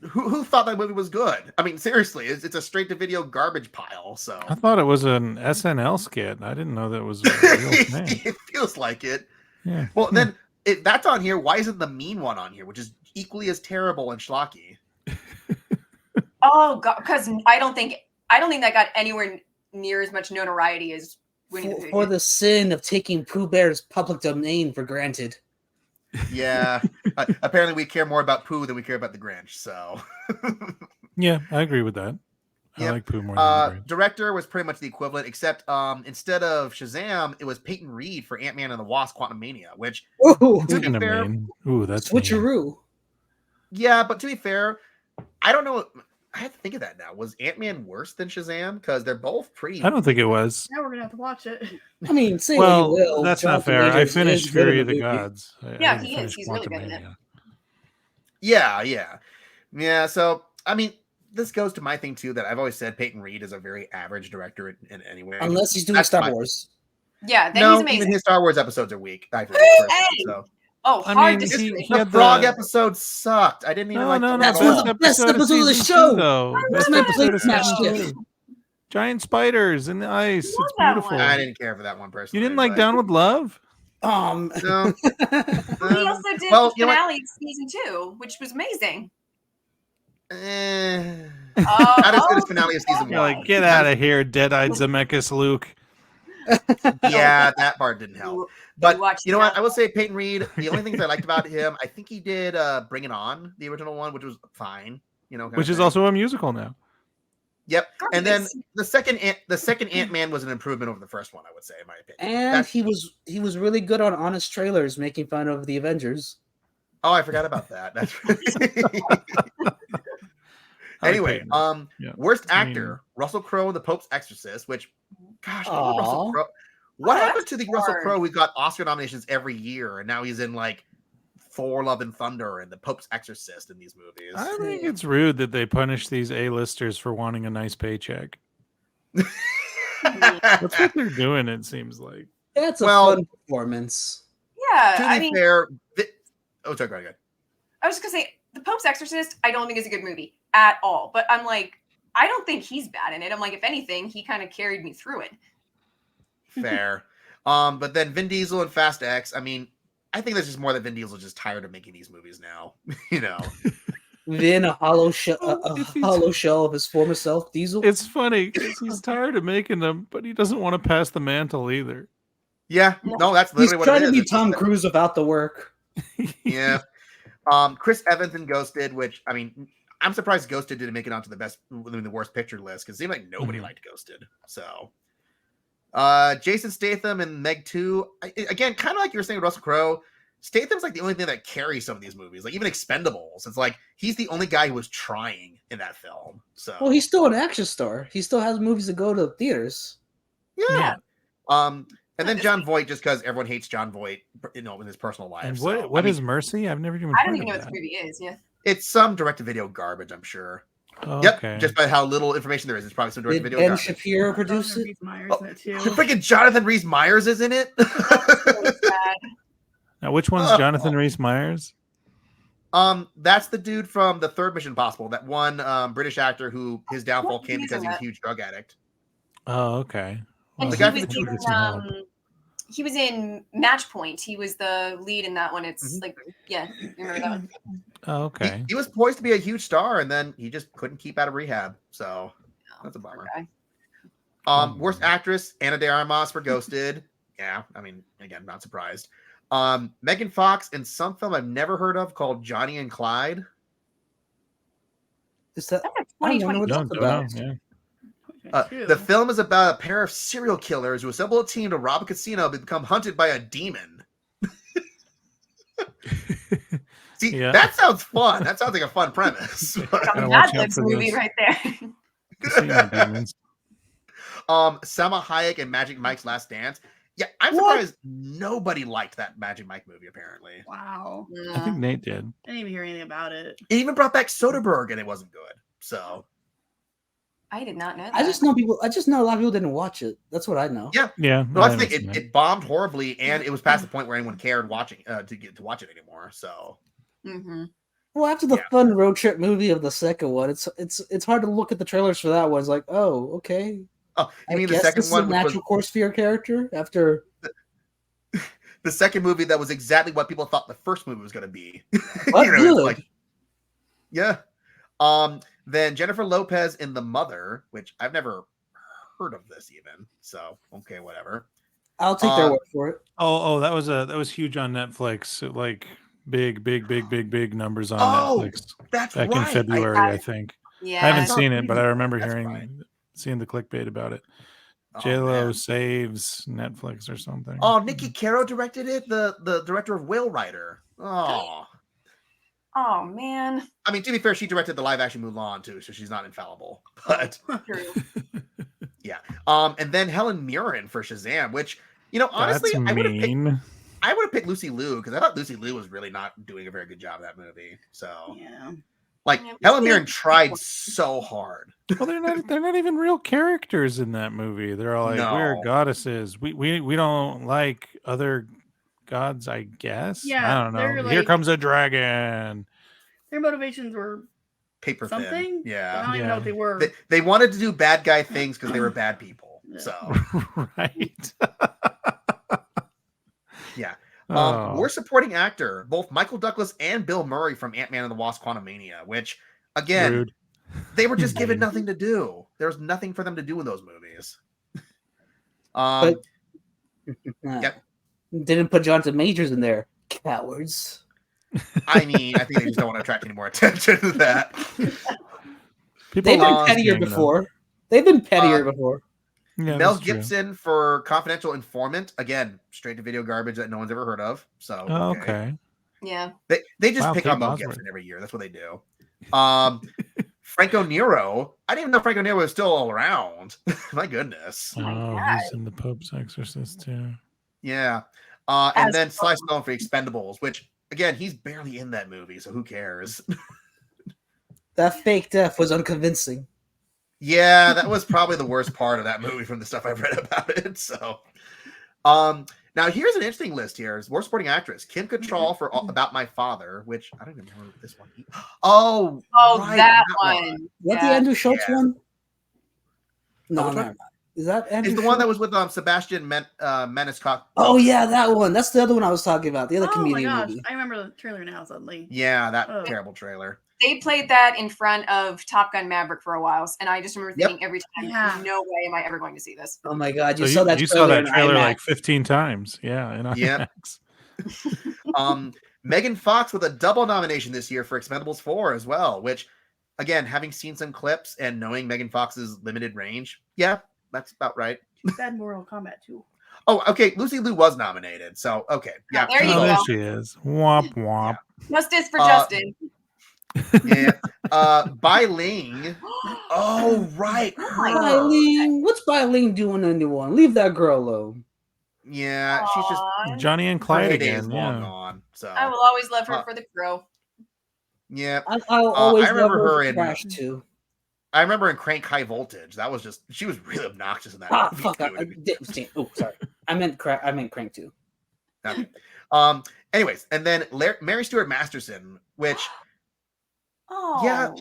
Who thought that movie was good? I mean, seriously, it's a straight-to-video garbage pile. So I thought it was an SNL skit. I didn't know that was a real thing. It feels like it. Yeah. Well, then if that's on here, why isn't the mean one on here, which is equally as terrible and schlocky? Oh God, because I don't think that got anywhere near as much notoriety as Winnie-the-Pooh. For the sin of taking Pooh Bear's public domain for granted. Yeah. Apparently we care more about Pooh than we care about the Grinch, so. Yeah, I agree with that. I like Pooh more than the Grinch. Director was pretty much the equivalent, except instead of Shazam, it was Peyton Reed for Ant-Man and the Wasp: Quantumania, which, to be fair, that's switcheroo. Mean. Yeah, but to be fair, I don't know. I have to think of that now. Was Ant-Man worse than Shazam? Because they're both pretty. I don't think it was. Now we're gonna have to watch it. I mean, say well, what you will, that's not fair. I finished Fury of the Gods. Yeah, he is. He's really good in it. Yeah. So, I mean, this goes to my thing too. That I've always said Peyton Reed is a very average director in any way. Unless he's doing Star Wars. Yeah, then he's amazing. Even his Star Wars episodes are weak. I think. So. Oh, hard to disagree. The frog episode sucked. I didn't even like that. That's one of the best episodes of the show. That's my plate smash shit. Giant spiders in the ice. It's beautiful. I didn't care for that one personally. You didn't like Down with Love? No. He also did the finale of season 2, which was amazing. Not as good as finale of season 1. You're like, get out of here, dead-eyed Zemeckis Luke. Yeah, that part didn't help. But you know that. what? I will say Peyton Reed, the only things I liked about him, I think he did Bring It On, the original one, which was fine. You know, which is also a musical now. Yep. And then the second Ant-Man was an improvement over the first one, I would say, in my opinion. And he was really good on Honest Trailers, making fun of the Avengers. Oh, I forgot about that. That's anyway, worst actor, Russell Crowe in The Pope's Exorcist, which, gosh, Russell Crowe. What happened to the Russell Crowe who got Oscar nominations every year, and now he's in like Thor: Love and Thunder and The Pope's Exorcist in these movies? I think it's rude that they punish these A-listers for wanting a nice paycheck. That's what they're doing, it seems like. That's a fun performance. Yeah, to be fair, sorry, go ahead. I was just gonna say, The Pope's Exorcist, I don't think is a good movie at all. But I'm like, I don't think he's bad in it. I'm like, if anything, he kind of carried me through it. Fair. But then Vin Diesel and Fast X, I mean, I think that's just more that Vin Diesel is just tired of making these movies now. You know. Vin, a hollow shell of his former self, Diesel. It's funny because he's tired of making them, but he doesn't want to pass the mantle either. Yeah, no, that's literally what it is. He's trying to be Tom Cruise without the work. Yeah. Chris Evans in Ghosted, which, I mean, I'm surprised Ghosted didn't make it onto the worst picture list, because it seemed like nobody liked Ghosted. So, Jason Statham and Meg 2, again, kind of like you were saying with Russell Crowe, Statham's like the only thing that carries some of these movies, like even Expendables. It's like he's the only guy who was trying in that film. So, well, he's still an action star. He still has movies to go to theaters. Yeah. And then John Voight, just because everyone hates John Voight, you know, in his personal life. And what is Mercy? I've never even. I don't even know what this movie is. Yeah. It's some direct-to-video garbage, I'm sure. Oh, yep. Okay. Just by how little information there is, it's probably some direct-to-video Ben garbage. Shapiro produced it. Freaking Jonathan Rhys-Meyers is in it. Now, which one's Jonathan Rhys-Meyers? That's the dude from the third Mission Impossible, that one British actor who his downfall came because he was a huge drug addict. Oh, okay. And Well, he was in Match Point. He was the lead in that one. It's like, yeah, you remember that one? Oh, okay. He was poised to be a huge star, and then he just couldn't keep out of rehab. So that's a bummer. Okay. Worst actress, Ana de Armas for Ghosted. Yeah, I mean, again, not surprised. Megan Fox in some film I've never heard of called Johnny and Clyde. Is that? I don't know what that's about. Yeah. The film is about a pair of serial killers who assemble a team to rob a casino but become hunted by a demon. See, that sounds fun. That sounds like a fun premise. Netflix movie right there. Selma Hayek and Magic Mike's Last Dance. Yeah, I'm surprised nobody liked that Magic Mike movie, apparently. Wow. I think Nate did. I didn't even hear anything about it. It even brought back Soderbergh, and it wasn't good. So I did not know that. I just know a lot of people didn't watch it. That's what I know. Yeah. Yeah. No, that's the thing. It bombed horribly, and it was past the point where anyone cared watching to watch it anymore. So Well, after the fun road trip movie of the second one, it's hard to look at the trailers for that one. It's like, oh, okay. Oh, you mean the second one? A natural course for your character after the second movie that was exactly what people thought the first movie was going to be. What? Good. Yeah. Then Jennifer Lopez in The Mother, which I've never heard of this even. So okay, whatever. I'll take their word for it. Oh, that was huge on Netflix. Like big numbers on Netflix. That's back in February, I think. Yeah, I haven't seen it, but I remember seeing the clickbait about it. J-Lo saves Netflix or something. Oh, Nikki Caro directed it. The director of Whale Rider. Oh man. I mean, to be fair, she directed the live action Mulan too, so she's not infallible. But yeah. And then Helen Mirren for Shazam, which, you know, honestly, I would have picked Lucy Liu, because I thought Lucy Liu was really not doing a very good job of that movie. So yeah. Like Helen Mirren tried so hard. Well, they're not even real characters in that movie. They're all like, we're goddesses. We don't like other gods, I guess. Yeah, I don't know. Here comes a dragon. Their motivations were paper something. Thin. Yeah, I don't even know what they were. They wanted to do bad guy things because they were bad people. So right. Yeah. Worst supporting actor, both Michael Douglas and Bill Murray from Ant-Man and the Wasp: Quantumania, which, again, Rude. they were just given nothing to do. There was nothing for them to do in those movies. Didn't put Jonathan Majors in there. Cowards. I mean, I think they just don't want to attract any more attention to that. They've been pettier before. They've been pettier before. Yeah, Mel Gibson for Confidential Informant. Again, straight to video garbage that no one's ever heard of. So okay. Yeah. They just pick on Mel Gibson every year. That's what they do. Franco Nero. I didn't even know Franco Nero was still around. My goodness. Oh, he's in the Pope's Exorcist too. Yeah. And then Sly Stallone for Expendables, which again, he's barely in that movie, so who cares? That fake death was unconvincing. Yeah, that was probably the worst part of that movie from the stuff I've read about it. So, now here's an interesting list here. Worst supporting actress: Kim Cattrall for About My Father, which I don't even remember this one. Oh, right, that one. What the Andrew Schultz one? No, no. Is that Andrew? It's the one that was with Sebastian Maniscalco. Oh yeah, that one. That's the other one I was talking about. The other comedian movie. I remember the trailer now suddenly. Yeah, that terrible trailer. They played that in front of Top Gun Maverick for a while, and I just remember thinking every time, no way am I ever going to see this. Oh my god, you saw that trailer IMAX. like 15 times. Yeah, in IMAX. Megan Fox with a double nomination this year for Expendables 4 as well, which, again, having seen some clips and knowing Megan Fox's limited range, yeah, that's about right. She's bad Mortal Kombat too. Oh, okay. Lucy Liu was nominated, so okay. Yeah, there you go. There she is. Womp womp. Yeah. Justice for Justin. Yeah. Bai Ling. Oh, right. Bai Ling. What's Bai Ling doing to anyone? Leave that girl alone. Yeah, she's just Johnny and Clyde again. Long gone. So I will always love her for The Crow. Yeah, I'll always I remember love her in Crash too. I remember in Crank High Voltage. That was just she was really obnoxious in that. Movie fuck! Oh, sorry. I meant Crank too. Okay. Anyways, and then Mary Stuart Masterson, which. Yeah.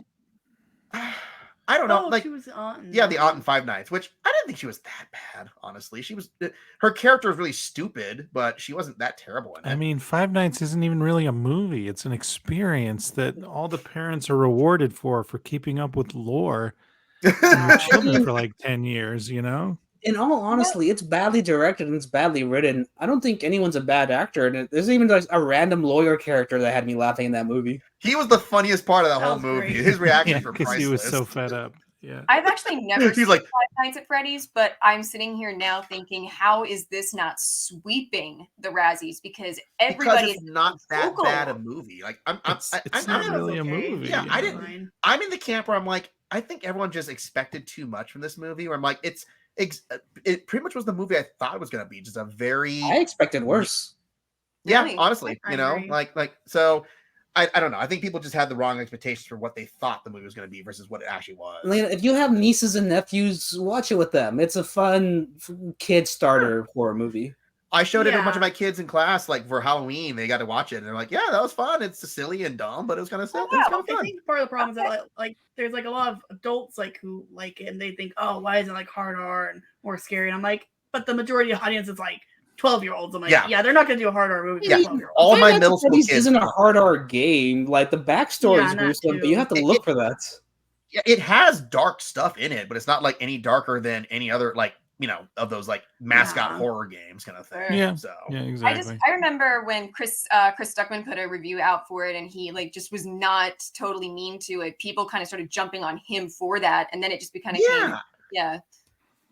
I don't know. Like, she was the aunt. The aunt in Five Nights, which I didn't think she was that bad, honestly. She was her character was really stupid, but she wasn't that terrible in it. I mean, Five Nights isn't even really a movie. It's an experience that all the parents are rewarded for keeping up with lore in their children for like 10 years, you know? In all honesty, it's badly directed and it's badly written. I don't think anyone's a bad actor. And there's even like a random lawyer character that had me laughing in that movie. He was the funniest part of that whole movie. Great. His reactions were because priceless. he was so fed up. Yeah, I've actually never seen like, Five Nights at Freddy's, but I'm sitting here now thinking, how is this not sweeping the Razzies? Because everybody is not that bad a movie. Like it's not really a movie. Yeah, I didn't. I'm in the camp where I'm like, I think everyone just expected too much from this movie. Where I'm like, it pretty much was the movie I thought it was going to be. Just a very. I expected worse. Yeah, Really? honestly, I you know, agree. like so. I don't know. I think people just had the wrong expectations for what they thought the movie was going to be versus what it actually was. Melina, if you have nieces and nephews, watch it with them. It's a fun kid starter horror movie. I showed it to a bunch of my kids in class, like for Halloween. They got to watch it, and they're like, "Yeah, that was fun. It's silly and dumb, but it was kind of fun." I think part of the problem is that like there's like a lot of adults like who like it, and they think, "Oh, why isn't it like hard R and more scary?" And I'm like, but the majority of the audience is like 12-year-olds. I'm like, yeah, they're not going to do a hard R movie. Yeah, 12-year-olds. all my middle school kids isn't a hard R game. Like the backstory is gruesome, but you have to look for that. Yeah, it has dark stuff in it, but it's not like any darker than any other like of those like mascot horror games kind of thing. Yeah, so yeah, exactly. I remember when Chris Stuckman put a review out for it, and he like just was not totally mean to it. People kind of started jumping on him for that, and then it just kind of came. Yeah.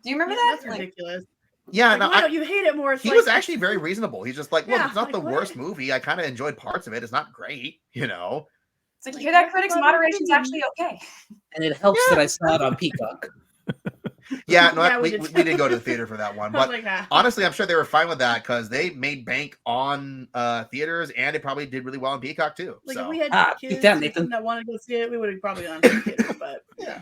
Do you remember that? That's ridiculous. Yeah, like, no, why don't you hate it more? He was actually very reasonable. He's just like, look, it's not the worst what? movie. I kind of enjoyed parts of it. It's not great, It's like, you hear that, critics? Moderation's actually okay. And it helps that I saw it on Peacock. Yeah, no, we didn't go to the theater for that one. But like, honestly, I'm sure they were fine with that because they made bank on theaters, and it probably did really well on Peacock too. Like so. if we had kids that wanted to go see it, we would have probably gone to the theater. But yeah.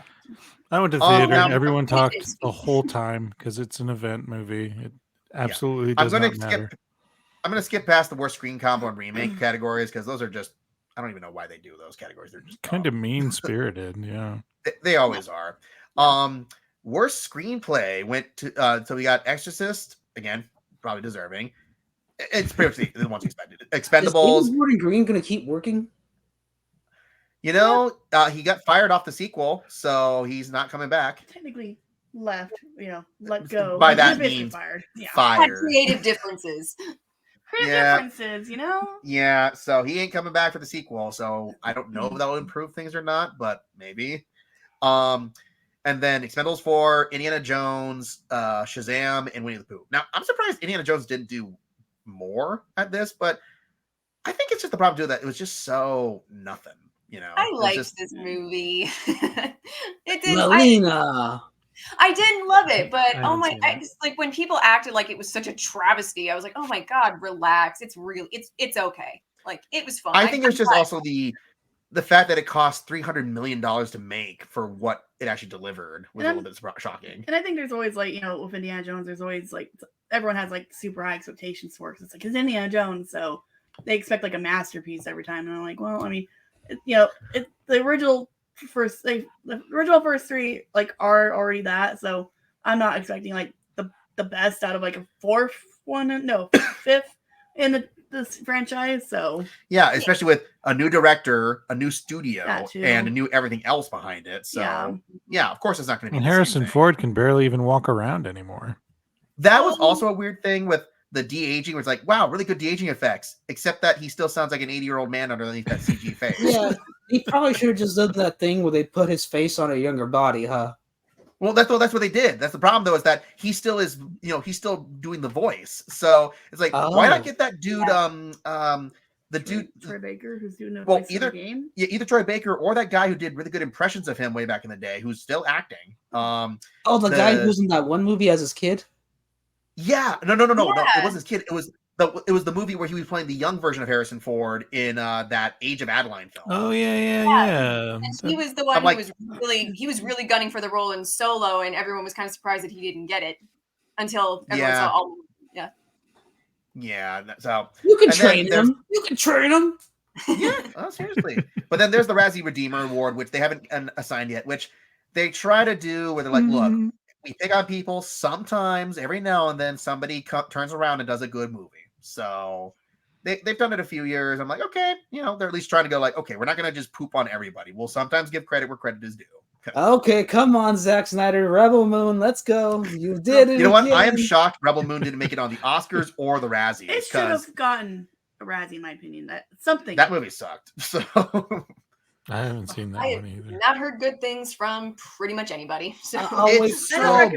I went to theater and everyone talked the whole time because it's an event movie. It absolutely does not matter. I'm going to skip past the worst screen combo and remake categories because those are just, I don't even know why they do those categories. They're just kind of mean-spirited, yeah. They always are. Worst screenplay went to, so we got Exorcist, again, probably deserving. It's pretty much the ones expected. Is Expendables. David Gordon Green going to keep working? He got fired off the sequel, so he's not coming back. Technically left, let go. By that means fired. Yeah. fired. Creative differences. Differences, Yeah, so he ain't coming back for the sequel, so I don't know if that will improve things or not, but maybe. And then Expendables 4, Indiana Jones, Shazam, and Winnie-the-Pooh. Now, I'm surprised Indiana Jones didn't do more at this, but I think it's just the problem that it was just so nothing. I liked this movie. It did. Melina. I didn't love it, but like when people acted like it was such a travesty, I was like, oh my god, relax. It's real. It's okay. Like it was fun. I think there's just also the fact that it cost $300 million to make for what it actually delivered was a little bit shocking. And I think there's always with Indiana Jones, there's always everyone has super high expectations for it. It's like it's Indiana Jones, so they expect a masterpiece every time. And I'm like, well, I mean, the original first three are already that, so I'm not expecting the best out of a fifth in this franchise. So yeah, especially with a new director, a new studio, and a new everything else behind it. So yeah of course it's not going to be. And Harrison Ford can barely even walk around anymore. That was also a weird thing with the de-aging, where it's like, wow, really good de-aging effects, except that he still sounds like an 80-year-old man underneath that CG face. Yeah, he probably should have just done that thing where they put his face on a younger body, huh? Well, that's what they did. That's the problem, though, is that he still is, he's still doing the voice. So it's like, why not get that dude, the dude Troy Baker, who's doing the voice either game? Yeah, either Troy Baker or that guy who did really good impressions of him way back in the day, who's still acting. The guy who was in that one movie as his kid. Yeah, no, it wasn't his kid. It was the movie where he was playing the young version of Harrison Ford in that Age of Adeline film. Oh yeah. And he was the one who was really gunning for the role in Solo, and everyone was kind of surprised that he didn't get it until everyone saw all. Yeah. Yeah. So you can train him. You can train him. Yeah. Seriously. But then there's the Razzie Redeemer Award, which they haven't assigned yet, which they try to do where they're like, look, we pick on people sometimes, every now and then somebody turns around and does a good movie. So they've done it a few years. I'm like, okay, they're at least trying to go okay, we're not going to just poop on everybody. We'll sometimes give credit where credit is due. Okay, come on, Zack Snyder, Rebel Moon, let's go. You did it. You know what? I am shocked Rebel Moon didn't make it on the Oscars or the Razzies. It should have gotten a Razzie, in my opinion. That movie sucked. So I haven't seen that one either. Not heard good things from pretty much anybody. So it's so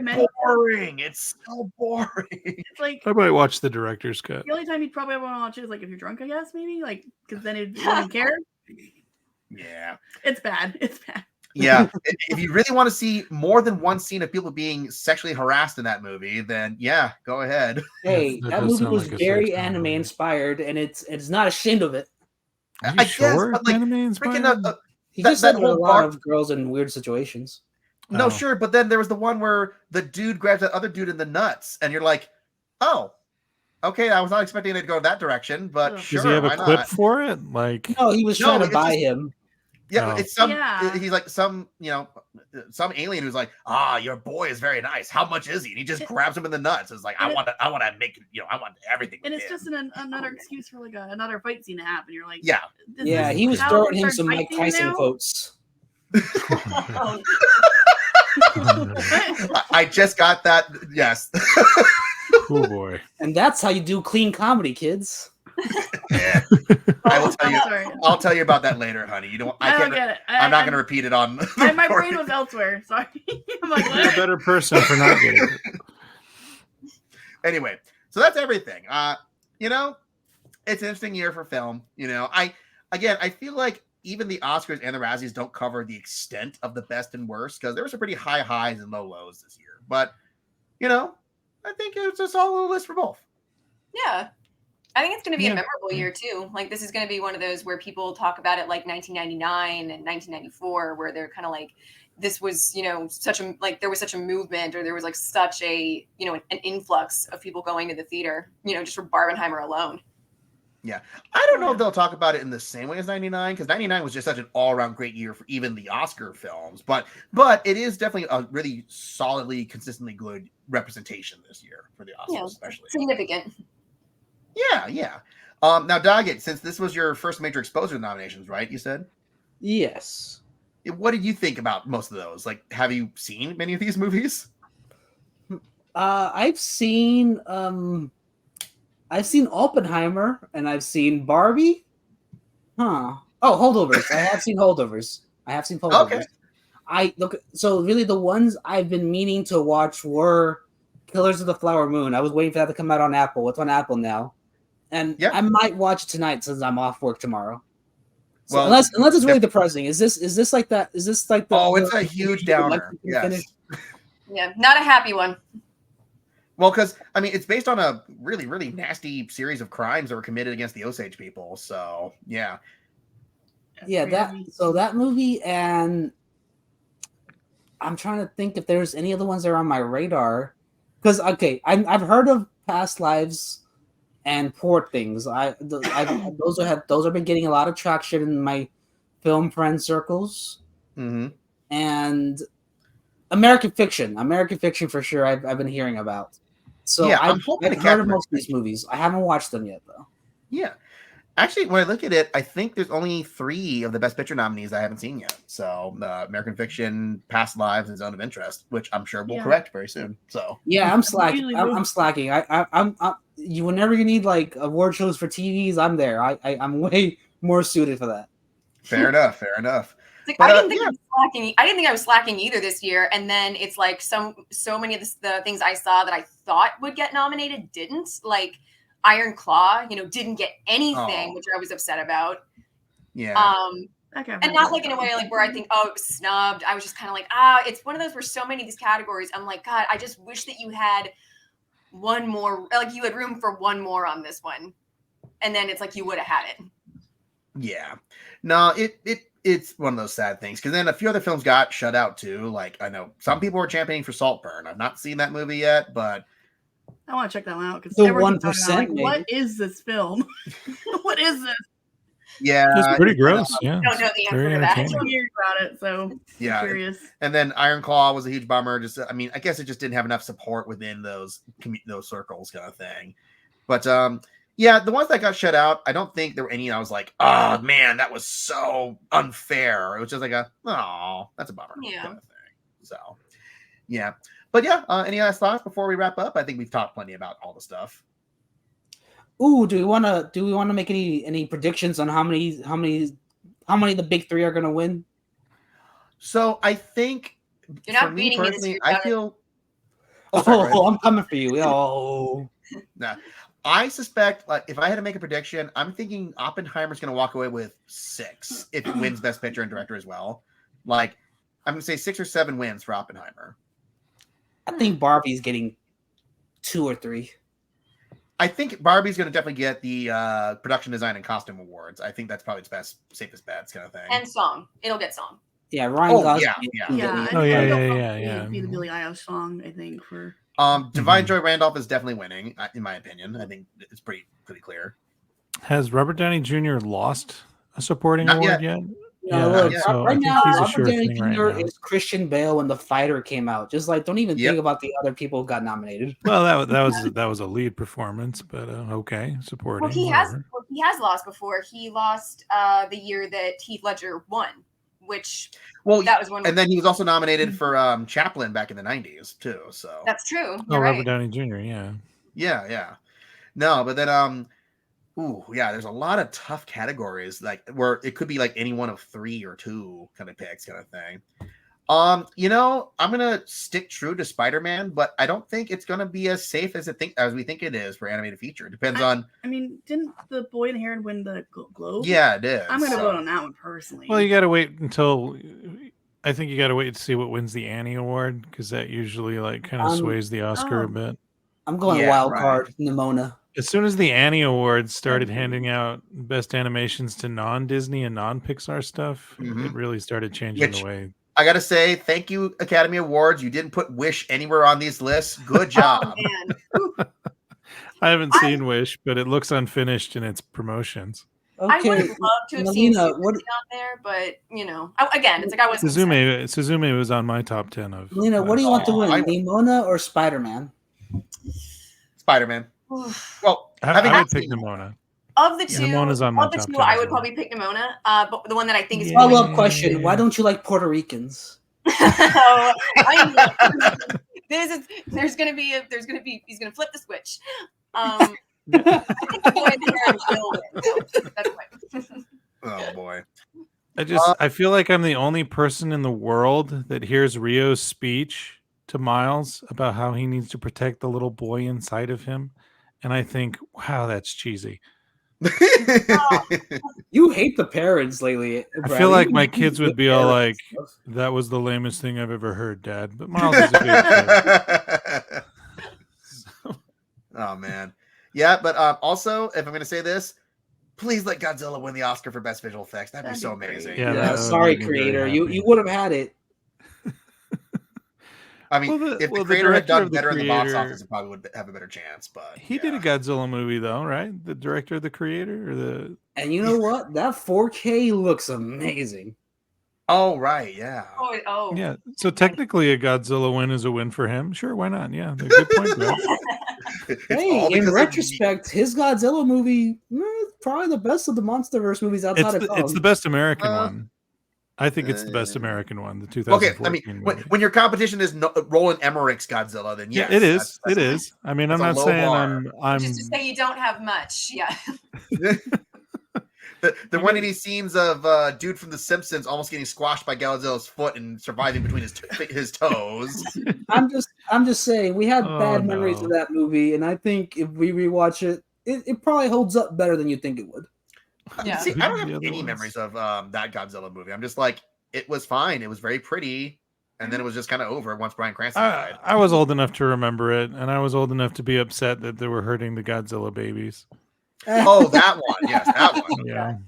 boring. It's so boring. It's like I might watch the director's cut. The only time you'd probably want to watch it is if you're drunk, I guess, maybe because then you wouldn't care. Yeah, it's bad. It's bad. Yeah, if you really want to see more than one scene of people being sexually harassed in that movie, then yeah, go ahead. Hey, that movie was very anime inspired, and it's not ashamed of it. I sure guess, but anime inspired? He just said a lot of girls in weird situations. No, sure, but then there was the one where the dude grabs that other dude in the nuts, and you're like, oh, okay, I was not expecting it to go that direction, but sure, does he have a clip for it? No, he was trying to buy him. Yeah, it's he's like some alien who's like, your boy is very nice. How much is he? And he just grabs him in the nuts. It's like, I want to make, I want everything. And it's just another excuse for another fight scene to happen. You're like, yeah, he was throwing him some Mike Tyson quotes. I just got that. Yes. Oh boy. And that's how you do clean comedy, kids. Yeah. I will tell you. I'll tell you about that later, honey. You don't. I don't get it. I'm not going to repeat it on. My brain was elsewhere. Sorry. I'm like, you're a better person for not getting it. Anyway, so that's everything. It's an interesting year for film. I feel like even the Oscars and the Razzies don't cover the extent of the best and worst, because there were some pretty high highs and low lows this year. But I think it's a solid list for both. Yeah. I think it's going to be a memorable year too. This is going to be one of those where people talk about it like 1999 and 1994, where they're kind of like, this was, such a, there was such a movement, or there was such a, an influx of people going to the theater, just for Barbenheimer alone. Yeah. I don't know if they'll talk about it in the same way as 99, because 99 was just such an all around great year for even the Oscar films, but it is definitely a really solidly, consistently good representation this year for the Oscars, especially. Significant. Yeah. Now, Dogget, since this was your first major exposure to nominations, right? You said. Yes. What did you think about most of those? Like, have you seen many of these movies? I've seen Oppenheimer and I've seen Barbie. Oh, Holdovers. I have seen Holdovers. Okay. So really the ones I've been meaning to watch were Killers of the Flower Moon. I was waiting for that to come out on Apple. It's on Apple now. And I might watch tonight since I'm off work tomorrow. So well, unless it's really depressing. Is this like that? Is this like the it's a huge downer. Yes. Yeah, not a happy one. Well, because I mean, it's based on a really, really nasty series of crimes that were committed against the Osage people. So yeah. That movie, and I'm trying to think if there's any other ones that are on my radar. Because I've heard of Past Lives and Poor Things. Those have been getting a lot of traction in my film friend circles. Mm-hmm. And American Fiction for sure. I've been hearing about. So yeah, I've heard of most of these movies. I haven't watched them yet though. Yeah. Actually, when I look at it, I think there's only 3 of the Best Picture nominees I haven't seen yet. So, American Fiction, Past Lives, and Zone of Interest, which I'm sure we'll correct very soon. So, yeah, I'm slacking. I'm slacking. Whenever you need like award shows for TVs, I'm there. I'm way more suited for that. Fair enough. Like, I didn't think I was slacking. I didn't think I was slacking either this year. And then it's like so many of the things I saw that I thought would get nominated didn't. Like Iron Claw, didn't get anything, which I was upset about. Yeah. And not like in a way like where I think, it was snubbed. I was just kind of like, it's one of those where so many of these categories, I'm like, God, I just wish that you had one more, like you had room for one more on this one. And then it's like you would have had it. Yeah. No, it's one of those sad things. Because then a few other films got shut out too. Like, I know some people were championing for Saltburn. I've not seen that movie yet, but I want to check that one out. Because the 1%. What is this film? What is this? Yeah, it's pretty gross. Yeah, I don't know the answer to that. I don't hear about it, so yeah, I'm curious. And then Iron Claw was a huge bummer. I guess it just didn't have enough support within those circles, kind of thing. But yeah, the ones that got shut out, I don't think there were any. I was like, oh man, that was so unfair. It was just like that's a bummer. Yeah. Kind of thing. So yeah, but yeah. Any last thoughts before we wrap up? I think we've talked plenty about all the stuff. Ooh, do we want to make any predictions on how many of the big 3 are going to win? So I think you're not beating me this year. I feel. I'm coming for you. Oh. Nah. I suspect, like, if I had to make a prediction, I'm thinking Oppenheimer's going to walk away with 6 if it wins Best Picture and Director as well. Like, I'm going to say 6 or 7 wins for Oppenheimer. I think Barbie's getting 2 or 3. I think Barbie's going to definitely get the production design and costume awards. I think that's probably its safest bets kind of thing. And song. It'll get song. Yeah, Ryan Gosling. Yeah. Be the Billie Eilish song, I think, for. Divine Joy Randolph is definitely winning, in my opinion. I think it's pretty clear. Has Robert Downey Jr. lost a supporting award yet? No, look, right now, Robert Downey Jr. is Christian Bale when The Fighter came out. Just like, don't even think about the other people who got nominated. Well, that was a lead performance, but okay, supporting. Well, he has lost before. He lost the year that Heath Ledger won. That was one. And then he was also nominated for Chaplin back in the 90s too. So that's true. Robert Downey Jr. Yeah. No, but then there's a lot of tough categories like where it could be like any one of 3 or 2 kind of picks, kind of thing. I'm gonna stick true to Spider-Man, but I don't think it's gonna be as safe as we think it is for animated feature. It depends on. I mean, didn't The Boy in the Heron win the Globe? Yeah, it did. I'm gonna vote on that one personally. Well, you got to wait until. I think you got to wait to see what wins the Annie Award because that usually kind of sways the Oscar a bit. I'm going wild card, Nimona. As soon as the Annie Awards started handing out best animations to non-Disney and non-Pixar stuff, it really started changing the way. I gotta say, thank you, Academy Awards. You didn't put Wish anywhere on these lists. Good job. I haven't seen Wish, but it looks unfinished in its promotions. Okay. I would have loved to have seen Suzume on there, but again, it's like I wasn't. Suzume was on my top 10 of. Melina, what do you want to win, Nimona or Spider-Man? Spider-Man. Well, I would pick Nimona. Of the two, Nimona's on my top 10 I as would well. probably pick Nimona. But the one that I think is follow-up question: why don't you like Puerto Ricans? There's gonna be he's gonna flip the switch. I think the boy in the hair will win. That's why. Oh boy. I feel like I'm the only person in the world that hears Rio's speech to Miles about how he needs to protect the little boy inside of him, and I think, wow, that's cheesy. You hate the parents lately, Brad. I feel like my kids would be all like, "That was the lamest thing I've ever heard, Dad." But Miles is a good kid. Oh man, yeah. But also, if I'm going to say this, please let Godzilla win the Oscar for best visual effects. That'd be so amazing. Yeah, sorry, creator. You would have had it. I mean, if the creator had done better in the box office, it probably would have a better chance. But he did a Godzilla movie, though, right? The director of the creator, or the. And you know what? That 4K looks amazing. Oh right, yeah. Oh yeah. So technically, a Godzilla win is a win for him. Sure, why not? Yeah, good point, bro. Hey, in retrospect, his Godzilla movie probably the best of the MonsterVerse movies outside of Kong. It's the best American one. I think it's the best American one, the 2014 Okay, I mean, when your competition is Roland Emmerich's Godzilla, then yes. Yeah, it is. It is. I mean, I'm not saying I'm just to say you don't have much. Yeah. There weren't any scenes of dude from The Simpsons almost getting squashed by Godzilla's foot and surviving between his toes. I'm just saying we had bad memories of that movie, and I think if we rewatch it, it probably holds up better than you think it would. Yeah. See, I don't have any memories of that Godzilla movie. I'm just like, it was fine. It was very pretty. And then it was just kind of over once Bryan Cranston died. I was old enough to remember it, and I was old enough to be upset that they were hurting the Godzilla babies. Oh, that one. Yes, that one. Yeah.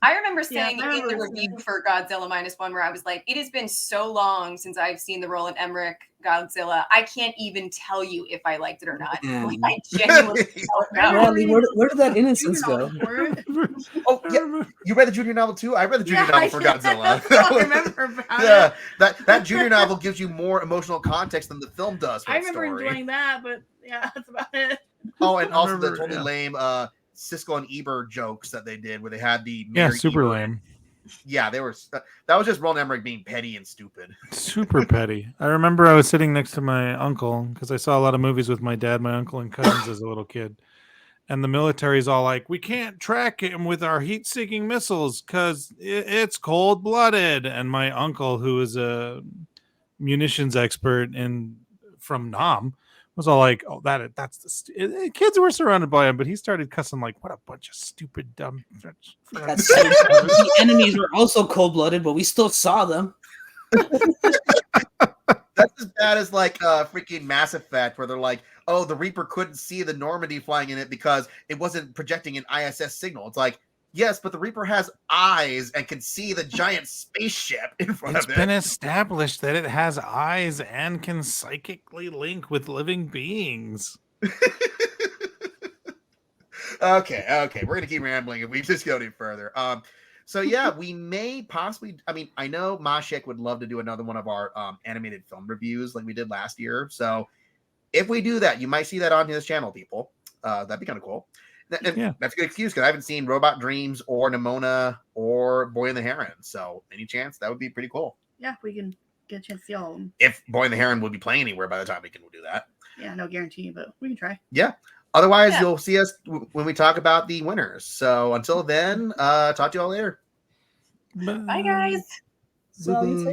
I remember saying in the review for Godzilla -1 where I was like, it has been so long since I've seen the Roland Emmerich Godzilla. I can't even tell you if I liked it or not. Like, I genuinely don't know. Bradley, where did that innocence go? Oh, yeah. You read the junior novel too? I read the junior novel for Godzilla. I remember about it. That junior novel gives you more emotional context than the film does. I remember enjoying that, but yeah, that's about it. Oh, and also the totally lame Siskel and Ebert jokes that they did where they had the super lame. Yeah, they were. That was just Roland Emmerich being petty and stupid. Super petty. I remember I was sitting next to my uncle because I saw a lot of movies with my dad, my uncle, and cousins as a little kid. And the military's all like, we can't track him with our heat-seeking missiles because it's cold-blooded. And my uncle, who is a munitions expert from Nam, was all like, oh, that's the kids were surrounded by him, but he started cussing like, what a bunch of stupid, dumb. The enemies were also cold-blooded, but we still saw them. That's as bad as like freaking Mass Effect, where they're like, oh, the Reaper couldn't see the Normandy flying in it because it wasn't projecting an ISS signal. It's like, yes, but the Reaper has eyes and can see the giant spaceship in front of it. It's been established that it has eyes and can psychically link with living beings. Okay. We're gonna keep rambling if we just go any further. So yeah, we may possibly. I mean, I know Mashik would love to do another one of our animated film reviews like we did last year. So if we do that, you might see that on his channel, people. That'd be kind of cool. And that's a good excuse because I haven't seen Robot Dreams or Nimona or Boy and the Heron. So any chance that would be pretty cool. Yeah, we can get a chance to see all of them. If Boy and the Heron would be playing anywhere by the time we can do that. Yeah, no guarantee, but we can try. Yeah. Otherwise, you'll see us when we talk about the winners. So until then, talk to you all later. Bye, guys.